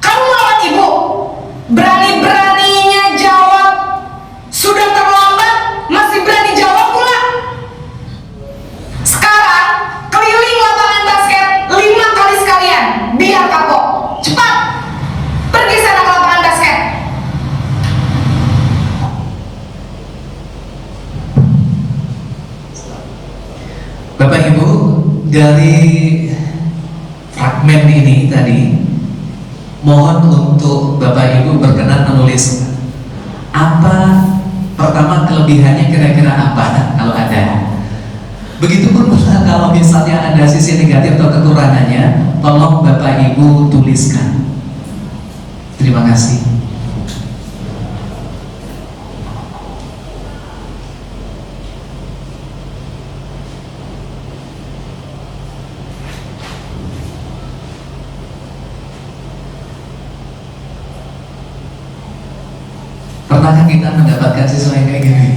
Kamu melawan ibu? Berani-beraninya jawab. Sudah terlambat, masih berani jawab pula. Sekarang, keliling lapangan basket 5 kali sekalian. Biar kapok. Cepat. Pergi sana ke lapangan basket. Bapak Ibu, dari fragmen ini tadi, mohon untuk Bapak Ibu berkenan menulis apa, pertama kelebihannya kira-kira apa kalau ada. Begitupun pula kalau misalnya ada sisi negatif atau kekurangannya, tolong Bapak Ibu tuliskan. Terima kasih. Pernahkah kita mendapatkan siswa yang kayak gini?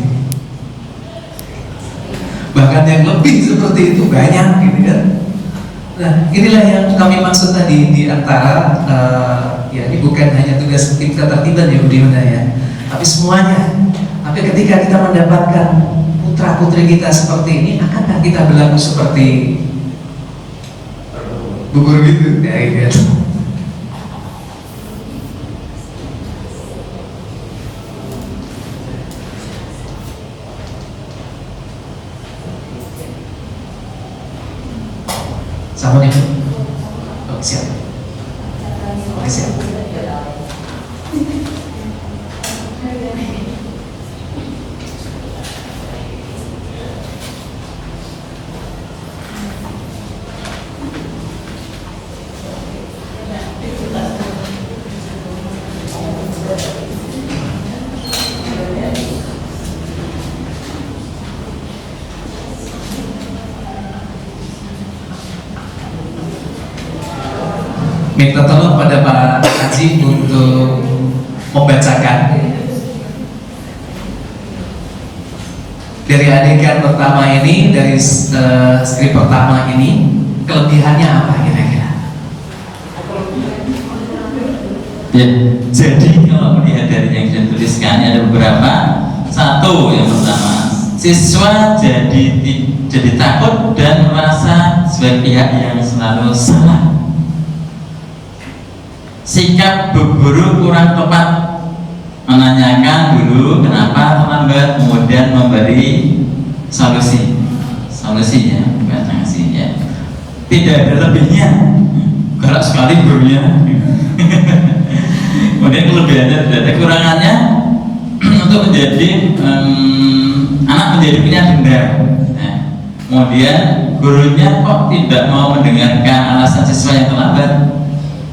Bahkan yang lebih seperti itu banyak, gitu kan? Nah, inilah yang kami maksud tadi di antara ya ini bukan hanya tugas tim ketertiban ya Budi Wanda ya, tapi semuanya. Tapi ketika kita mendapatkan putra putri kita seperti ini, akankah kita berlaku seperti gugur gitu? Ya, gitu. Sama nih, oh, siap. Oke, siap. Minta tolong pada Pak Haji untuk membacakan dari adegan pertama ini, dari skrip pertama ini, kelebihannya apa kira-kira? Ya, jadi kalau melihat dari yang saya tuliskan ada beberapa. Satu, yang pertama, siswa jadi takut dan merasa sebagai pihak yang selalu salah. Sikap bu guru kurang tepat, menanyakan dulu kenapa terlambat, kemudian memberi solusinya, bukan sanksi ya. Tidak ada lebihnya, galak sekali gurunya. Kemudian kelebihannya tidak ada, kekurangannya untuk menjadi anak menjadi punya dendam. Nah, kemudian gurunya kok tidak mau mendengarkan alasan siswa yang terlambat,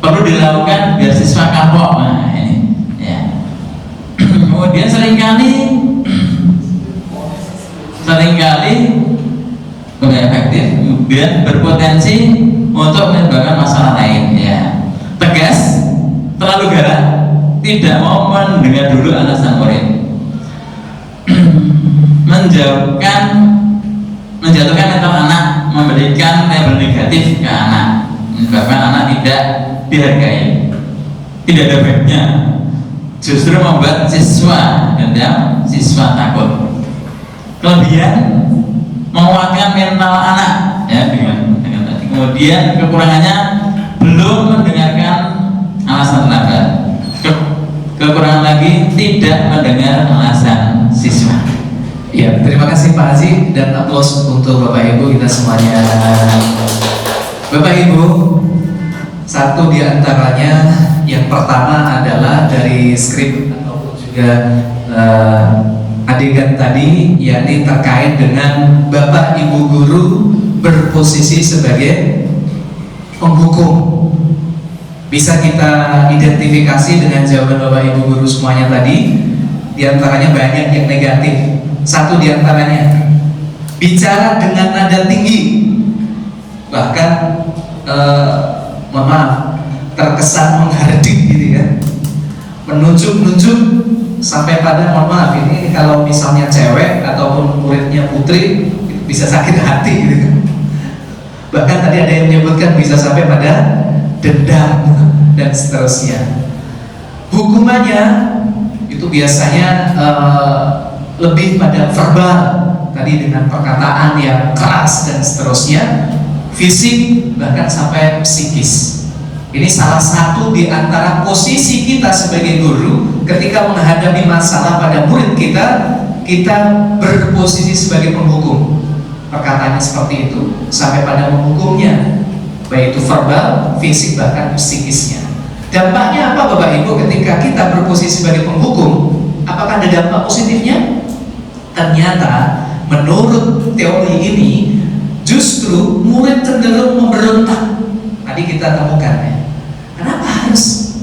perlu dilakukan biar siswa kapok. Nah, ini ya. Kemudian seringkali tidak efektif, kemudian berpotensi untuk menimbulkan masalah lain ya. Tegas, terlalu galak, tidak mau mendengar dulu alasan murid. Menjatuhkan mental anak, memberikan label negatif ke anak, menyebabkan anak tidak dihargai, tidak ada baiknya, justru membuat siswa dendam, siswa takut. Kelebihan menguatkan mental anak ya dengan tadi. Kemudian kekurangannya belum mendengarkan alasan terlambat. Kekurangan lagi tidak mendengar alasan siswa. Ya, terima kasih Pak Haji dan aplaus untuk Bapak Ibu kita semuanya. Bapak Ibu, satu di antaranya yang pertama adalah dari skrip ataupun juga adegan tadi, yakni terkait dengan Bapak Ibu guru berposisi sebagai penghukum. Bisa kita identifikasi dengan jawaban Bapak Ibu guru semuanya tadi. Di antaranya banyak yang negatif. Satu di antaranya, bicara dengan nada tinggi, bahkan mohon maaf, terkesan menghardik gitu ya, menunjuk-nunjuk sampai pada, mohon maaf, ini kalau misalnya cewek ataupun muridnya putri bisa sakit hati gitu. Bahkan tadi ada yang menyebutkan bisa sampai pada dendam dan seterusnya. Hukumannya itu biasanya lebih pada verbal, tadi dengan perkataan yang keras dan seterusnya, fisik, bahkan sampai psikis. Ini salah satu di antara posisi kita sebagai guru ketika menghadapi masalah pada murid kita, kita berposisi sebagai penghukum. Perkataannya seperti itu sampai pada menghukumnya, baik itu verbal, fisik, bahkan psikisnya. Dampaknya apa Bapak Ibu ketika kita berposisi sebagai penghukum? Apakah ada dampak positifnya? Ternyata menurut teori ini justru murid cenderung memberontak. Tadi kita temukan ya. Kenapa harus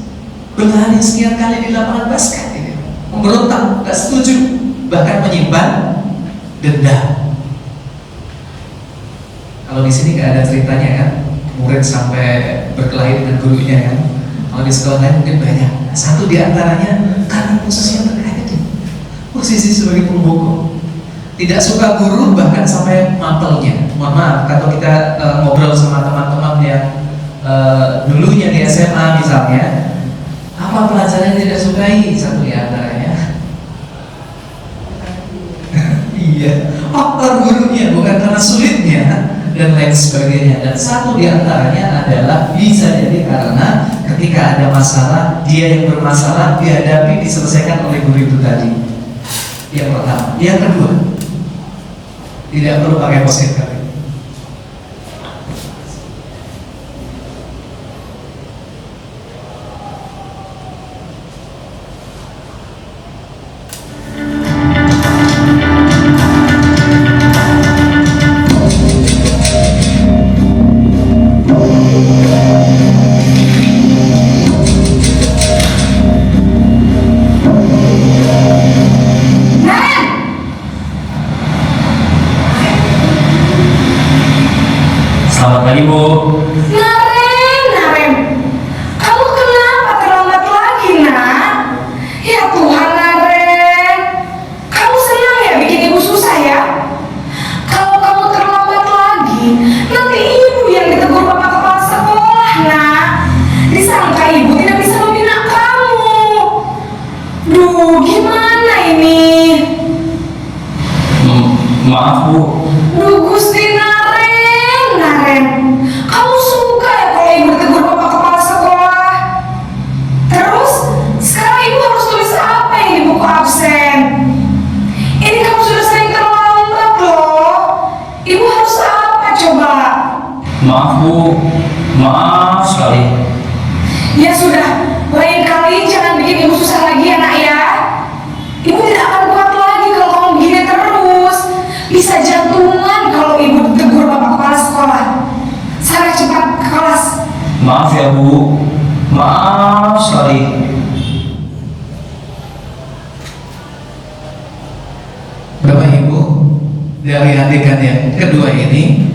berlari sekian kali di lapangan basket ini? Memberontak, gak setuju, bahkan menyimpan dendam. Kalau di sini gak ada ceritanya kan, murid sampai berkelahi dengan gurunya kan. Kalau di sekolah lain mungkin banyak. Satu di antaranya karena posisi yang terkait itu, posisi sebagai penghukum. Tidak suka guru, bahkan sampai mapelnya. Mohon maaf kalau kita ngobrol sama teman-teman yang dulunya di SMA misalnya, apa pelajaran yang tidak sukai? Satu di antaranya iya, faktor gurunya, bukan karena sulitnya dan lain sebagainya. Dan satu di antaranya adalah bisa jadi karena ketika ada masalah, dia yang bermasalah dihadapi, diselesaikan oleh guru itu tadi. Yang pertama. Yang kedua, tidak perlu pakai post-it. Selamat pagi Bu. Naren, kamu kenapa terlambat lagi nak? Ya Tuhan Naren, kamu senang ya bikin ibu susah ya? Kalau kamu terlambat lagi, nanti ibu yang ditegur bapak kepala sekolah nak. Disangka ibu tidak bisa membina kamu. Duh, gimana ini? Maaf Bu. Duh Gusti Naren, kamu suka ya kalau ibu ditegur bapak kepala sekolah? Terus, sekarang ibu harus tulis apa yang di buku absen? Ini kamu sudah sering terlambat loh. Ibu harus apa coba? Maaf Bu. Maaf sekali. Ya sudah, lain kali jangan bikin ibu susah lagi ya nak ya. Ibu tidak akan kuat lagi kalau kamu begini terus. Bisa jantungan kalau ibu ditegur bapak kepala sekolah. Sana cepat ke kelas. Maaf ya Bu. Maaf sekali. Bapak Ibu, dari adegan yang kedua ini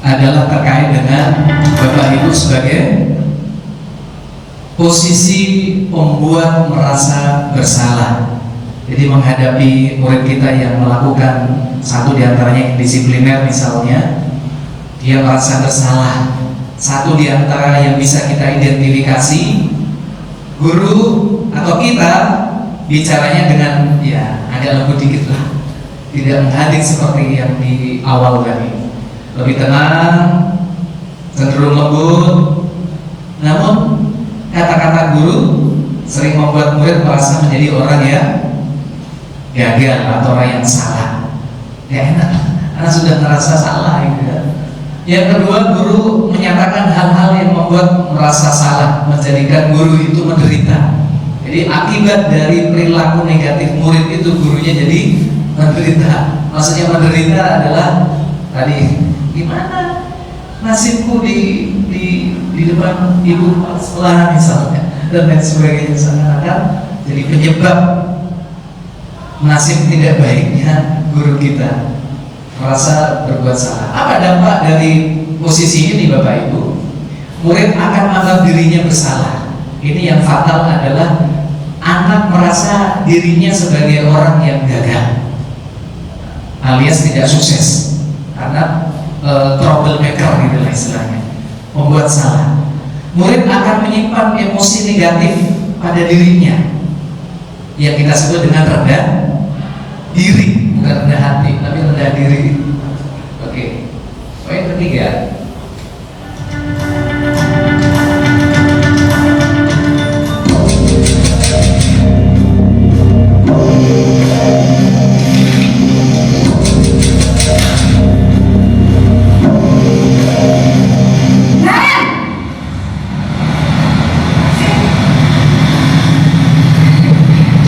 adalah terkait dengan Bapak Ibu sebagai posisi pembuat merasa bersalah. Jadi menghadapi murid kita yang melakukan satu di antaranya disipliner misalnya, dia merasa bersalah. Satu di antara yang bisa kita identifikasi, guru atau kita bicaranya dengan ya agak lembut dikit lah, tidak menghadik seperti yang di awal tadi, lebih tenang, cenderung lembut. Namun kata-kata guru sering membuat murid merasa menjadi orang yang gagal atau orang yang salah. Ya enak, karena sudah merasa salah gitu ya. Yang kedua, guru menyatakan hal-hal yang membuat merasa salah, menjadikan guru itu menderita. Jadi akibat dari perilaku negatif murid itu gurunya jadi menderita. Maksudnya menderita adalah tadi gimana nasibku di depan ibu sekolah misalnya dan lain sebagainya, seakan-akan jadi penyebab nasib tidak baiknya guru kita, merasa berbuat salah. Apa dampak dari posisi ini Bapak Ibu? Murid akan menganggap dirinya bersalah. Ini yang fatal adalah anak merasa dirinya sebagai orang yang gagal alias tidak sukses karena troublemaker gitu lah istilahnya, membuat salah. Murid akan menyimpan emosi negatif pada dirinya yang kita sebut dengan rendah diri, bukan rendah hati tapi rendah diri. Oke. Poin ketiga,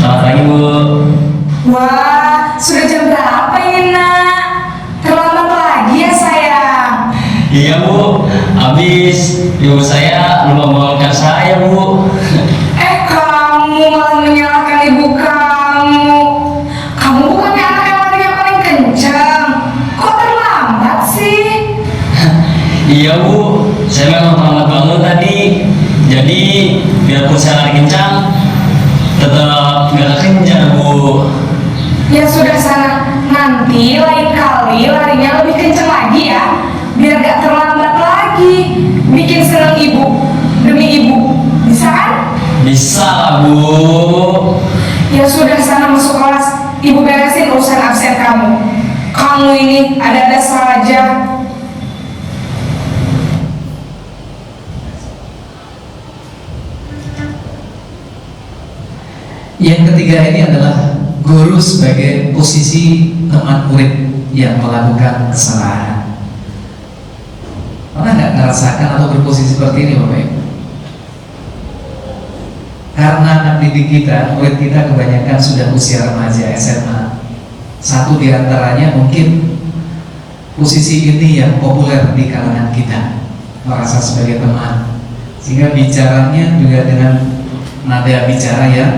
Selamat pagi Bu. Wah, sudah jam berapa ini nak? Terlambat lagi ya sayang. Iya Bu, habis ibu saya lupa membangunkan saya Bu. Kamu malah menyalahkan ibu kamu. Kamu bukannya anak yang larinya paling kencang. Kok terlambat sih? Iya Bu, saya memang terlambat bangun tadi. Jadi biarpun saya lari kencang, tetap nggak kencang Bu. Ya sudah sana, nanti lain kali larinya lebih kencang lagi ya, biar gak terlambat lagi. Bikin seneng ibu demi ibu, bisa kan? Bisa lah Bu. Ya sudah sana masuk kelas, ibu beresin urusan absen kamu. Kamu ini ada-ada saja. yang ketiga ini adalah guru sebagai posisi teman murid yang melakukan kesalahan. Pernah nggak ngerasakan atau berposisi seperti ini Bapak Ibu? Karena anak didik kita, murid kita kebanyakan sudah usia remaja SMA. Satu di antaranya mungkin posisi ini yang populer di kalangan kita, merasa sebagai teman, sehingga bicaranya juga dengan nada bicara yang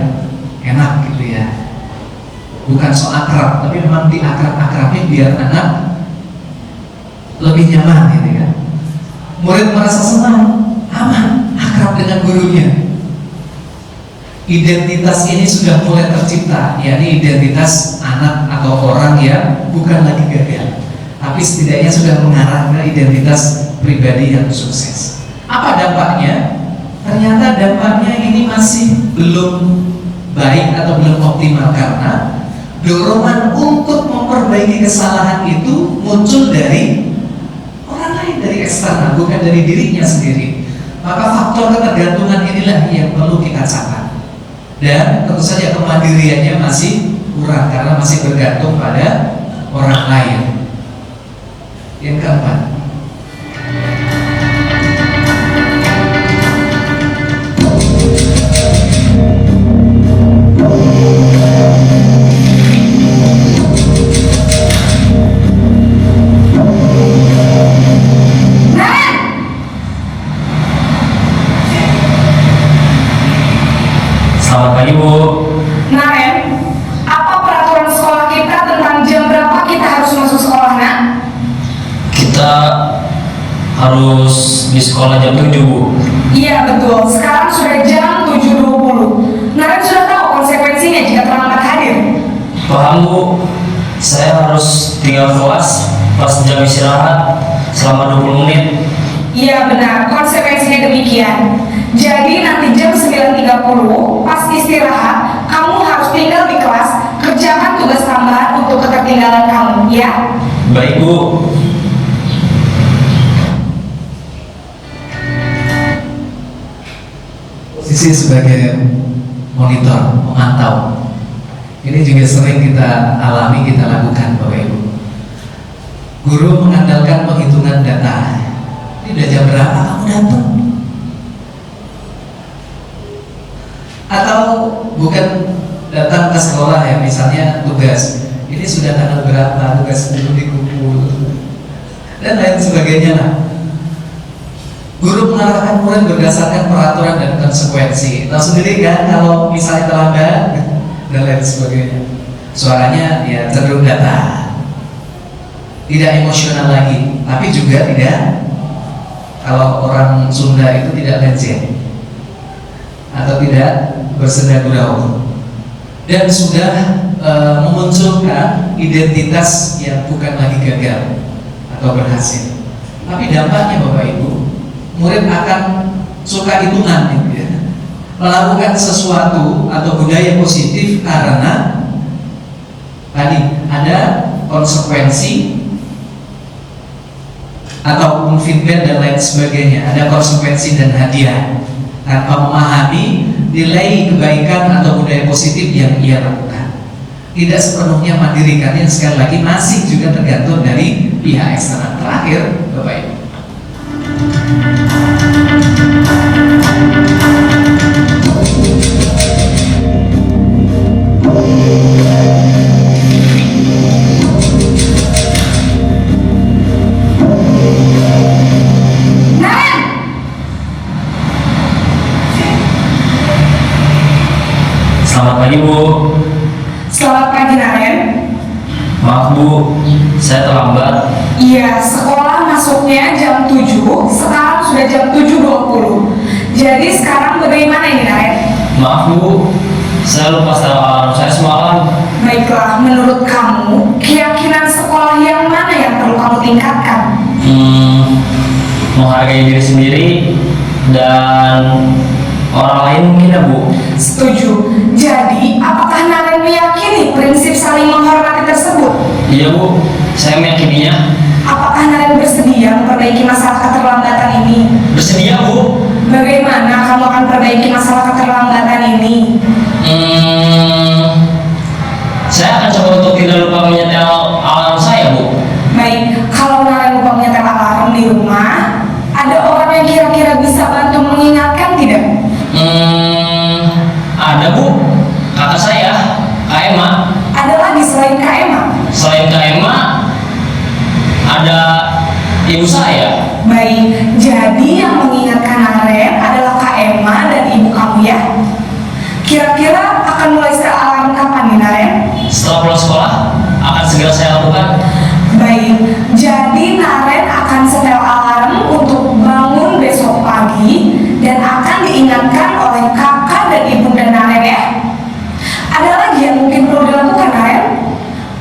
enak gitu ya. Bukan so akrab, tapi memang diakrab-akrabin biar anak lebih nyaman gitu ya. Murid merasa senang, aman, akrab dengan gurunya. Identitas ini sudah mulai tercipta, yakni identitas anak atau orang yang bukan lagi gagal, tapi setidaknya sudah mengarah ke identitas pribadi yang sukses. Apa dampaknya? Ternyata dampaknya ini masih belum baik atau belum optimal, karena dorongan untuk memperbaiki kesalahan itu muncul dari orang lain, dari eksternal, bukan dari dirinya sendiri. Maka faktor ketergantungan inilah yang perlu kita catat. Dan tentu saja kemandiriannya masih kurang karena masih bergantung pada orang lain. Yang keempat, Selamat pagi Bu. Naren, apa peraturan sekolah kita tentang jam berapa kita harus masuk sekolah nak? Kita harus di sekolah jam 7 Bu. Iya betul, sekarang sudah jam 7.20. Naren sudah tahu konsekuensinya jika terlambat hadir. Paham Bu, saya harus tinggal kelas pas jam istirahat selama 20 menit. Iya benar, konsekuensinya demikian. Jadi nanti jam 9.30 pas istirahat, kamu harus tinggal di kelas, kerjakan tugas tambahan untuk ketertinggalan kamu, ya? Baik Bu. posisi sebagai monitor, memantau, ini juga sering kita alami, kita lakukan Bapak Ibu. Guru mengandalkan penghitungan data. Ini udah jam berapa kamu datang? Atau bukan datang ke sekolah ya, misalnya tugas, ini sudah tanggal berapa, tugas belum dikumpul, dan lain sebagainya lah. Guru mengarahkan murid berdasarkan peraturan dan konsekuensi. Tahu sendiri kan kalau misalnya terlambat dan lain sebagainya. Suaranya ya cenderung datar, tidak emosional lagi, tapi juga tidak, kalau orang Sunda itu tidak lenceng atau tidak bersenda gurau, dan sudah memunculkan identitas yang bukan lagi gagal atau berhasil, tapi dampaknya Bapak Ibu, murid akan suka hitungan gitu ya, melakukan sesuatu atau budaya positif karena tadi ada konsekuensi ataupun feedback dan lain sebagainya, ada konsekuensi dan hadiah, tanpa memahami nilai kebaikan atau budaya positif yang ia lakukan. Tidak sepenuhnya mandiri, karena sekali lagi masih juga tergantung dari pihak eksternal. Terakhir Bapak Ibu, Selamat pagi Bu. Selamat pagi Naren. Maaf Bu, saya terlambat. Iya, sekolah masuknya jam 7, sekarang sudah jam 7.20. Jadi sekarang bagaimana ini Naren? Maaf Bu, saya lupa setel alarm saya semalam. Baiklah, menurut kamu, keyakinan sekolah yang mana yang perlu kamu tingkatkan? Menghargai diri sendiri dan orang lain mungkin ya Bu. Setuju. Jadi, apakah Naren meyakini prinsip saling menghormati tersebut? Iya Bu, saya meyakininya. Apakah Naren bersedia memperbaiki masalah keterlambatan ini? Bersedia Bu. Bagaimana kamu akan perbaiki masalah keterlambatan ini? Saya akan coba untuk tidak lupa menyetel alarm saya Bu. Baik, kalau Naren lupa menyetel alarm di rumah, ada orang yang kira-kira bisa bantu mengingatkan tidak? Ada Bu, kakak saya, Kak Emma. Ada lagi selain Kak Emma? Selain Kak Emma, ada ibu saya. Baik, jadi yang mengingatkan Naren adalah Kak Emma dan ibu kamu ya? Kira-kira akan mulai setel alarm kapan nih Naren? Setelah pulang sekolah, akan segera saya lakukan. Baik, jadi Naren akan setel alarm untuk bangun besok pagi dan akan diingatkan oleh kakak dan ibunda Naren ya. Ada lagi yang mungkin perlu dilakukan Naren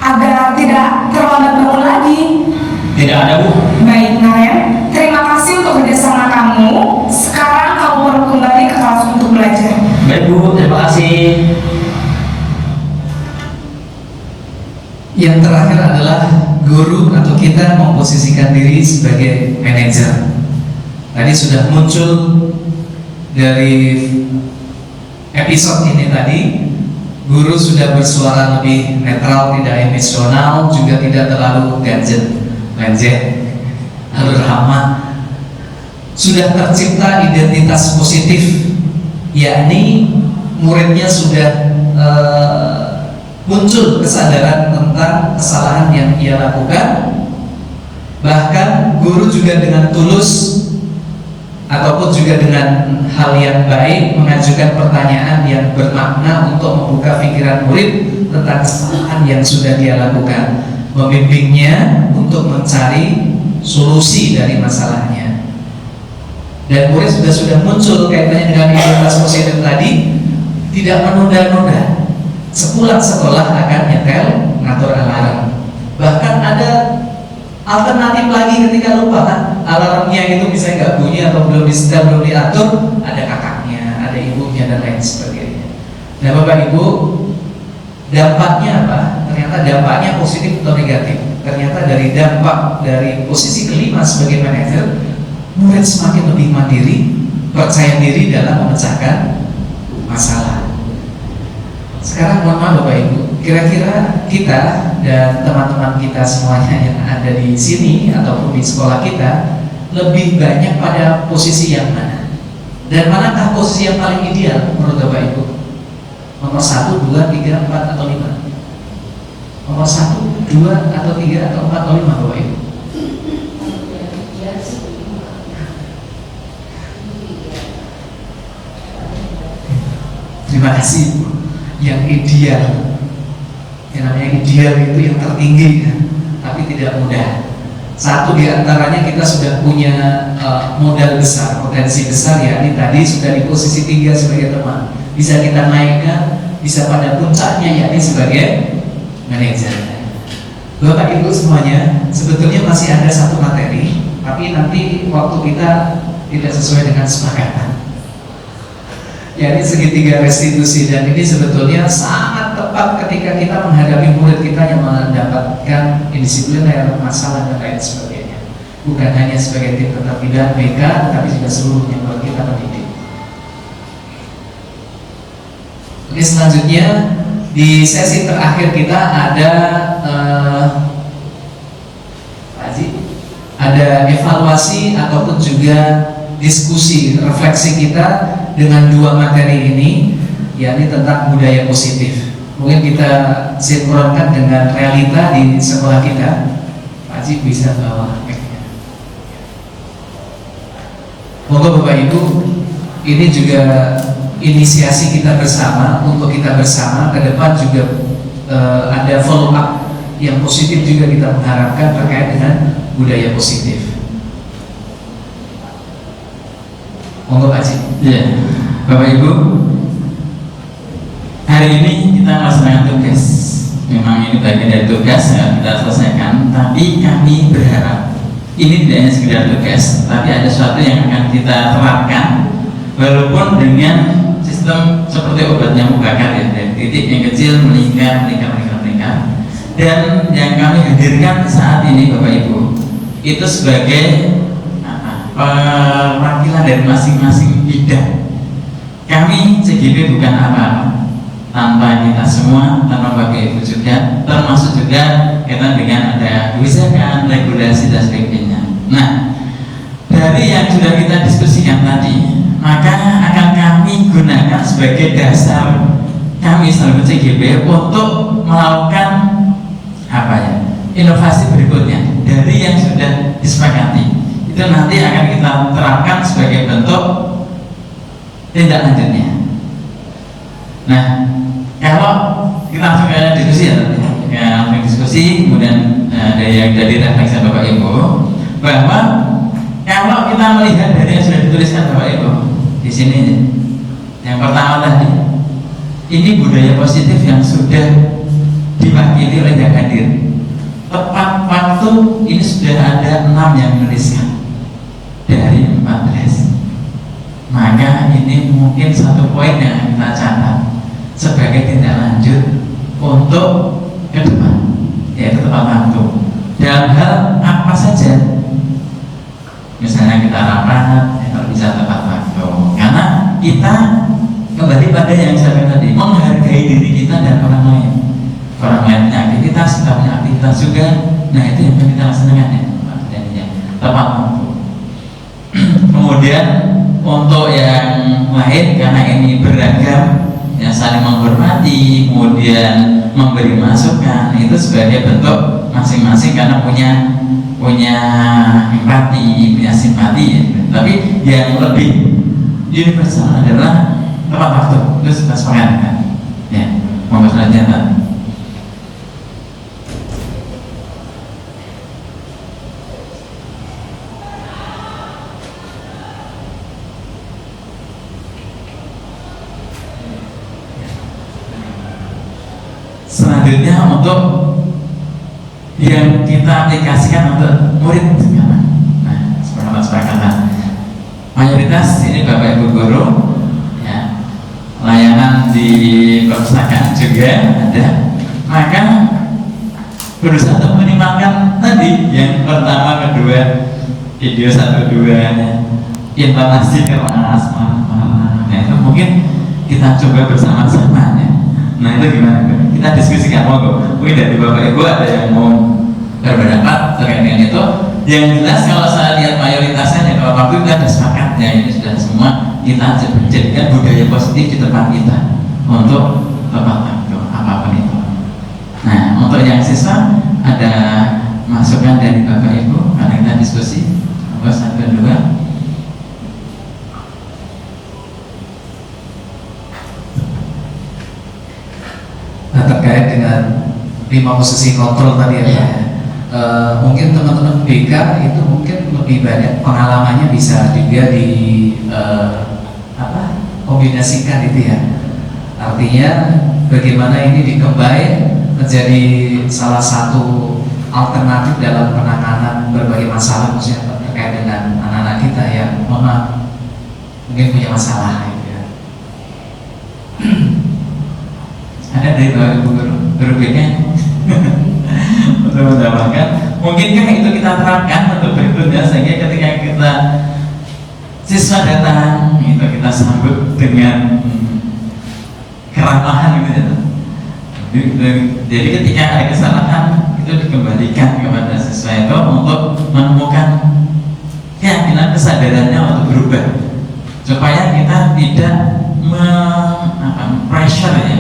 agar tidak terlambat bangun lagi? Tidak ada Bu. Baik Naren, terima kasih untuk kerjasama kamu. Sekarang kamu perlu kembali ke kelas untuk belajar. Baik Bu, terima kasih. yang terakhir adalah guru atau kita memposisikan diri sebagai manajer. Tadi sudah muncul dari episode ini tadi, guru sudah bersuara lebih netral, tidak emosional, juga tidak terlalu gadget, lalu ramah. Sudah tercipta identitas positif, yakni muridnya sudah muncul kesadaran tentang kesalahan yang ia lakukan. Bahkan guru juga dengan tulus ataupun juga dengan hal yang baik mengajukan pertanyaan yang bermakna untuk membuka pikiran murid tentang kesalahan yang sudah dia lakukan, membimbingnya untuk mencari solusi dari masalahnya. Dan murid sudah muncul kaitannya dengan identitas positif tadi, tidak menunda-nunda. Sepulang sekolah akan nyetel, ngatur alarm. Bahkan ada alternatif lagi ketika lupa kan, alarmnya itu bisa nggak bunyi atau belum disetel, belum diatur, ada kakaknya, ada ibunya dan lain sebagainya. Nah Bapak Ibu, dampaknya apa? Ternyata dampaknya positif atau negatif. Ternyata dari dampak dari posisi kelima sebagai manajer, murid semakin lebih mandiri, percaya diri dalam memecahkan masalah. Sekarang mohon maaf Bapak Ibu, kira-kira kita dan teman-teman kita semuanya yang ada di sini ataupun di sekolah kita lebih banyak pada posisi yang mana? Dan manakah posisi yang paling ideal menurut Bapak Ibu? Nomor 1, 2, 3, 4 atau 5? Nomor 1, 2 atau 3 atau 4 atau 5 Bapak Ibu? Terima kasih Ibu. Yang ideal, yang namanya ideal itu yang tertinggi kan? Tapi tidak mudah. Satu di antaranya kita sudah punya modal besar, potensi besar, ya ini tadi sudah di posisi 3 sebagai teman. Bisa kita naikkan, bisa pada puncaknya yakni sebagai manajer. Bapak Ibu semuanya, sebetulnya masih ada satu materi, tapi nanti waktu kita tidak sesuai dengan kesepakatan. Ya ini segitiga restitusi, dan ini sebetulnya sangat tepat ketika kita menghadapi murid kita yang mendapatkan indisipliner, masalah dan lain sebagainya. Bukan hanya sebagai tim keterpidana BK, tetapi juga seluruhnya buat kita pendidik. Oke, selanjutnya di sesi terakhir kita ada evaluasi ataupun juga diskusi, refleksi kita dengan 2 materi ini, yakni tentang budaya positif. Mungkin kita sinkronkan dengan realita di sekolah kita. Pak Haji bisa bawa mic-nya. Moga Bapak Ibu, ini juga inisiasi kita bersama, untuk kita bersama ke depan juga ada follow up yang positif juga kita mengharapkan terkait dengan budaya positif. Monggo Pak Haji. Ya, Bapak Ibu, hari ini kita melaksanakan tugas. Memang ini bagian dari tugas yang kita selesaikan, tapi kami berharap ini tidak hanya sekedar tugas, tapi ada sesuatu yang akan kita terapkan, walaupun dengan sistem seperti obat nyamuk bakar, ya, dari titik yang kecil meningkat. Dan yang kami hadirkan saat ini Bapak Ibu itu sebagai perwakilan dari masing-masing bidang. Kami CGP bukan apa-apa tanpa kita semua, tanpa Bapak Ibu juga, termasuk juga kaitan dengan ada kebijakan, regulasi dan sebagainya. Nah, dari yang sudah kita diskusikan tadi, maka akan kami gunakan sebagai dasar kami selaku CGP untuk melakukan inovasi berikutnya dari yang sudah disepakati. Itu nanti akan kita terapkan sebagai bentuk tindak lanjutnya. Nah, kalau kita langsung ke diskusi ya, langsung diskusi, kemudian dari refleksi Bapak Ibu, bahwa kalau kita melihat dari yang sudah dituliskan Bapak Ibu di sini, yang pertama tadi, ini budaya positif yang sudah diwakili oleh yang hadir. Tepat waktu ini sudah ada 6 yang menuliskan dari 14. Maka ini mungkin satu poin yang kita catat sebagai tindak lanjut untuk ke depan, yaitu tepat waktu. Dalam hal apa saja, misalnya kita rapat, kalau bisa tepat waktu. Karena kita kembali pada yang saya katakan tadi, menghargai diri kita dan orang lain. Orang lain punya aktivitas, kita punya aktivitas juga. Nah itu yang kita laksanakan ya, tepat waktu. Kemudian untuk yang lain, karena ini beragam, ya saling menghormati, kemudian memberi masukan, itu sebagai bentuk masing-masing karena punya empati, punya simpati ya. Tapi yang lebih universal adalah tepat waktu. Itu kita sepakatkan ya. Mau selanjutnya. Selanjutnya untuk yang kita aplikasikan untuk murid sekarang. Nah, sepakatan mayoritas ini Bapak Ibu guru ya, layanan di perpustakaan juga ada. Maka berusaha untuk minimalkan tadi yang pertama, kedua, video 1, 2, intonasi keras, nah itu mungkin kita coba bersama-sama ya. Nah itu gimana? Kita diskusikan, mungkin dari Bapak Ibu ada yang mau berpendapat terkait dengan itu. Yang jelas kalau saya lihat mayoritasnya, kalau waktu kita sudah sepakat ya, ini sudah semua kita jadikan budaya positif di tempat kita untuk tepat waktu apapun itu. Nah, untuk yang siswa ada masukan dari Bapak Ibu karena kita diskusi. Monggo 1 2. Nah, terkait dengan 5 posisi kontrol tadi ya Pak ya. Mungkin teman-teman BK itu mungkin lebih banyak pengalamannya bisa juga di kombinasikan itu ya. Artinya bagaimana ini dikembangkan menjadi salah satu alternatif dalam penanganan berbagai masalah khususnya terkait dengan anak-anak kita yang mungkin punya masalah gitu ya. Ada dari Bapak Ibu guru BK untuk mendapatkan. Mungkinkah itu kita terapkan untuk berikutnya sehingga ketika kita siswa datang itu kita sambut dengan keramahan gitu ya. Jadi ketika ada kesalahan itu dikembalikan kepada siswa itu untuk menemukan keyakinan kesadarannya untuk berubah supaya kita tidak pressure ya.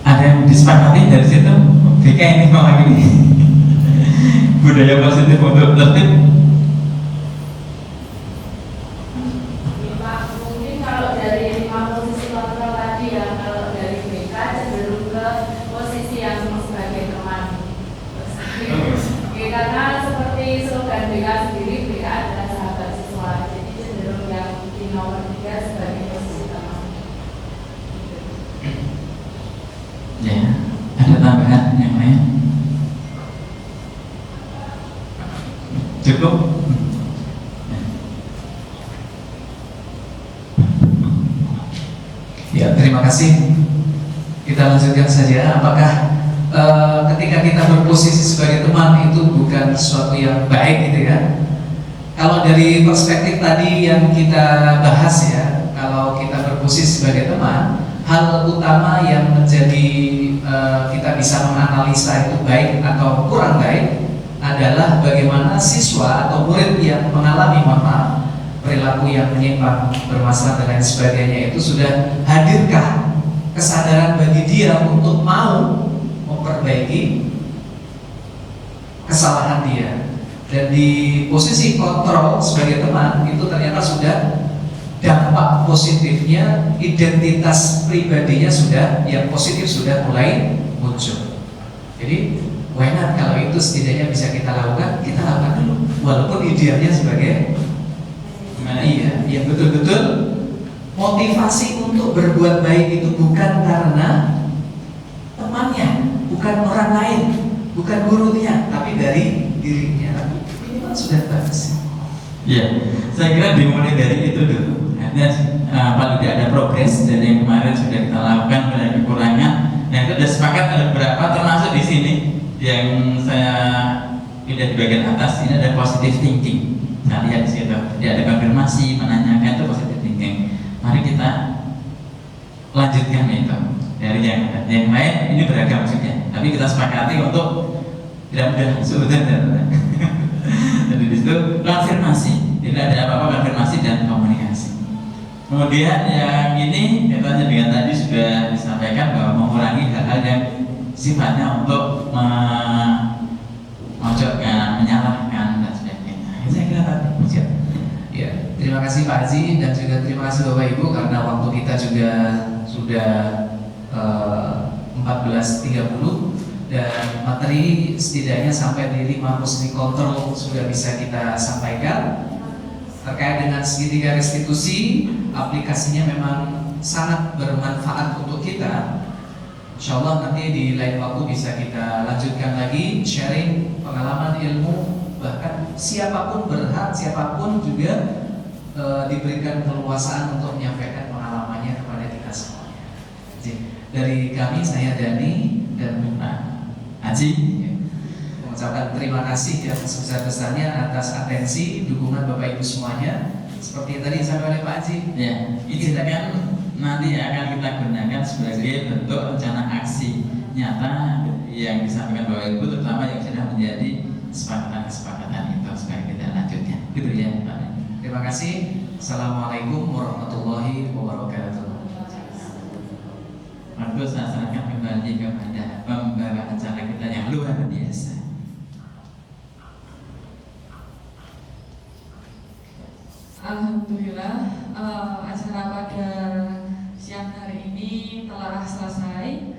Ada yang disepakati dari situ BK ini mewakili budaya positif untuk tertib. Mungkin kalau dari 5 posisi kontrol tadi ya, kalau dari BK cenderung ke posisi yang sebagai teman. Karena seperti slogan BK sendiri, BK adalah sahabat siswa, jadi cenderung yang di nomor 3 sebagai posisi teman. Ya, ada tambahan yang lain? Cukup? Ya, terima kasih. Kita lanjutkan saja. Apakah ketika kita berposisi sebagai teman itu bukan sesuatu yang baik gitu ya? Kalau dari perspektif tadi yang kita bahas ya, kalau kita berposisi sebagai teman, hal utama yang menjadi kita bisa menganalisa itu baik atau kurang baik adalah bagaimana siswa atau murid yang mengalami perilaku yang menyimpang, bermasalah dan lain sebagainya itu sudah hadirkah kesadaran bagi dia untuk mau memperbaiki kesalahan dia. Dan di posisi kontrol sebagai teman itu ternyata sudah dampak positifnya, identitas pribadinya sudah yang positif sudah mulai muncul. Jadi why not, kalau itu setidaknya bisa kita lakukan, kita lakukan dulu walaupun idealnya sebagai iya, yang betul-betul motivasi untuk berbuat baik itu bukan karena temannya, bukan orang lain, bukan gurunya, tapi dari dirinya. Ini kan sudah bagus. Ya, saya kira dimulai dari itu dulu. Paling tidak ada progres dari yang kemarin sudah kita lakukan, ada kekurangan. Nah itu sudah sepakat ada beberapa, termasuk di sini yang saya pindah di bagian atas ini ada positive thinking. Nah lihat di situ, dia ada konfirmasi, menanyakan, itu positive thinking. Mari kita lanjutkan itu dari yang lain. Ini beragam maksudnya, tapi kita sepakati untuk tidak mudah sebenarnya. Jadi di situ konfirmasi, tidak ada apa-apa, konfirmasi dan komunikasi. Kemudian yang ini kaitannya dengan tadi sudah disampaikan bahwa mengurangi hal-hal yang sifatnya untuk memojokkan, menyalahkan dan sebagainya. Saya kira tadi. Ya, terima kasih Pak Haji dan juga terima kasih Bapak Ibu karena waktu kita juga sudah 14.30 dan materi setidaknya sampai di 5 posisi kontrol sudah bisa kita sampaikan. Terkait dengan segitiga restitusi, aplikasinya memang sangat bermanfaat untuk kita. Insya Allah nanti di lain waktu bisa kita lanjutkan lagi sharing pengalaman ilmu, bahkan siapapun berhak, siapapun juga diberikan keleluasaan untuk menyampaikan pengalamannya kepada kita semuanya. Jadi, dari kami, saya Dani dan Haji mengucapkan terima kasih yang sebesar-besarnya atas atensi, dukungan Bapak Ibu semuanya. Seperti yang tadi disampaikan oleh Pak Haji. Ya, izinkan nanti akan kita gunakan sebagai bentuk rencana aksi nyata yang disampaikan Bapak Ibu, terutama yang sudah menjadi kesepakatan-kesepakatan itu supaya kita lanjutkan. Gitu ya Pak. Terima kasih. Assalamualaikum warahmatullahi wabarakatuh. Aku saya serahkan kembali kepada pembawa acara kita yang luar biasa. Alhamdulillah, acara pada siang hari ini telah selesai.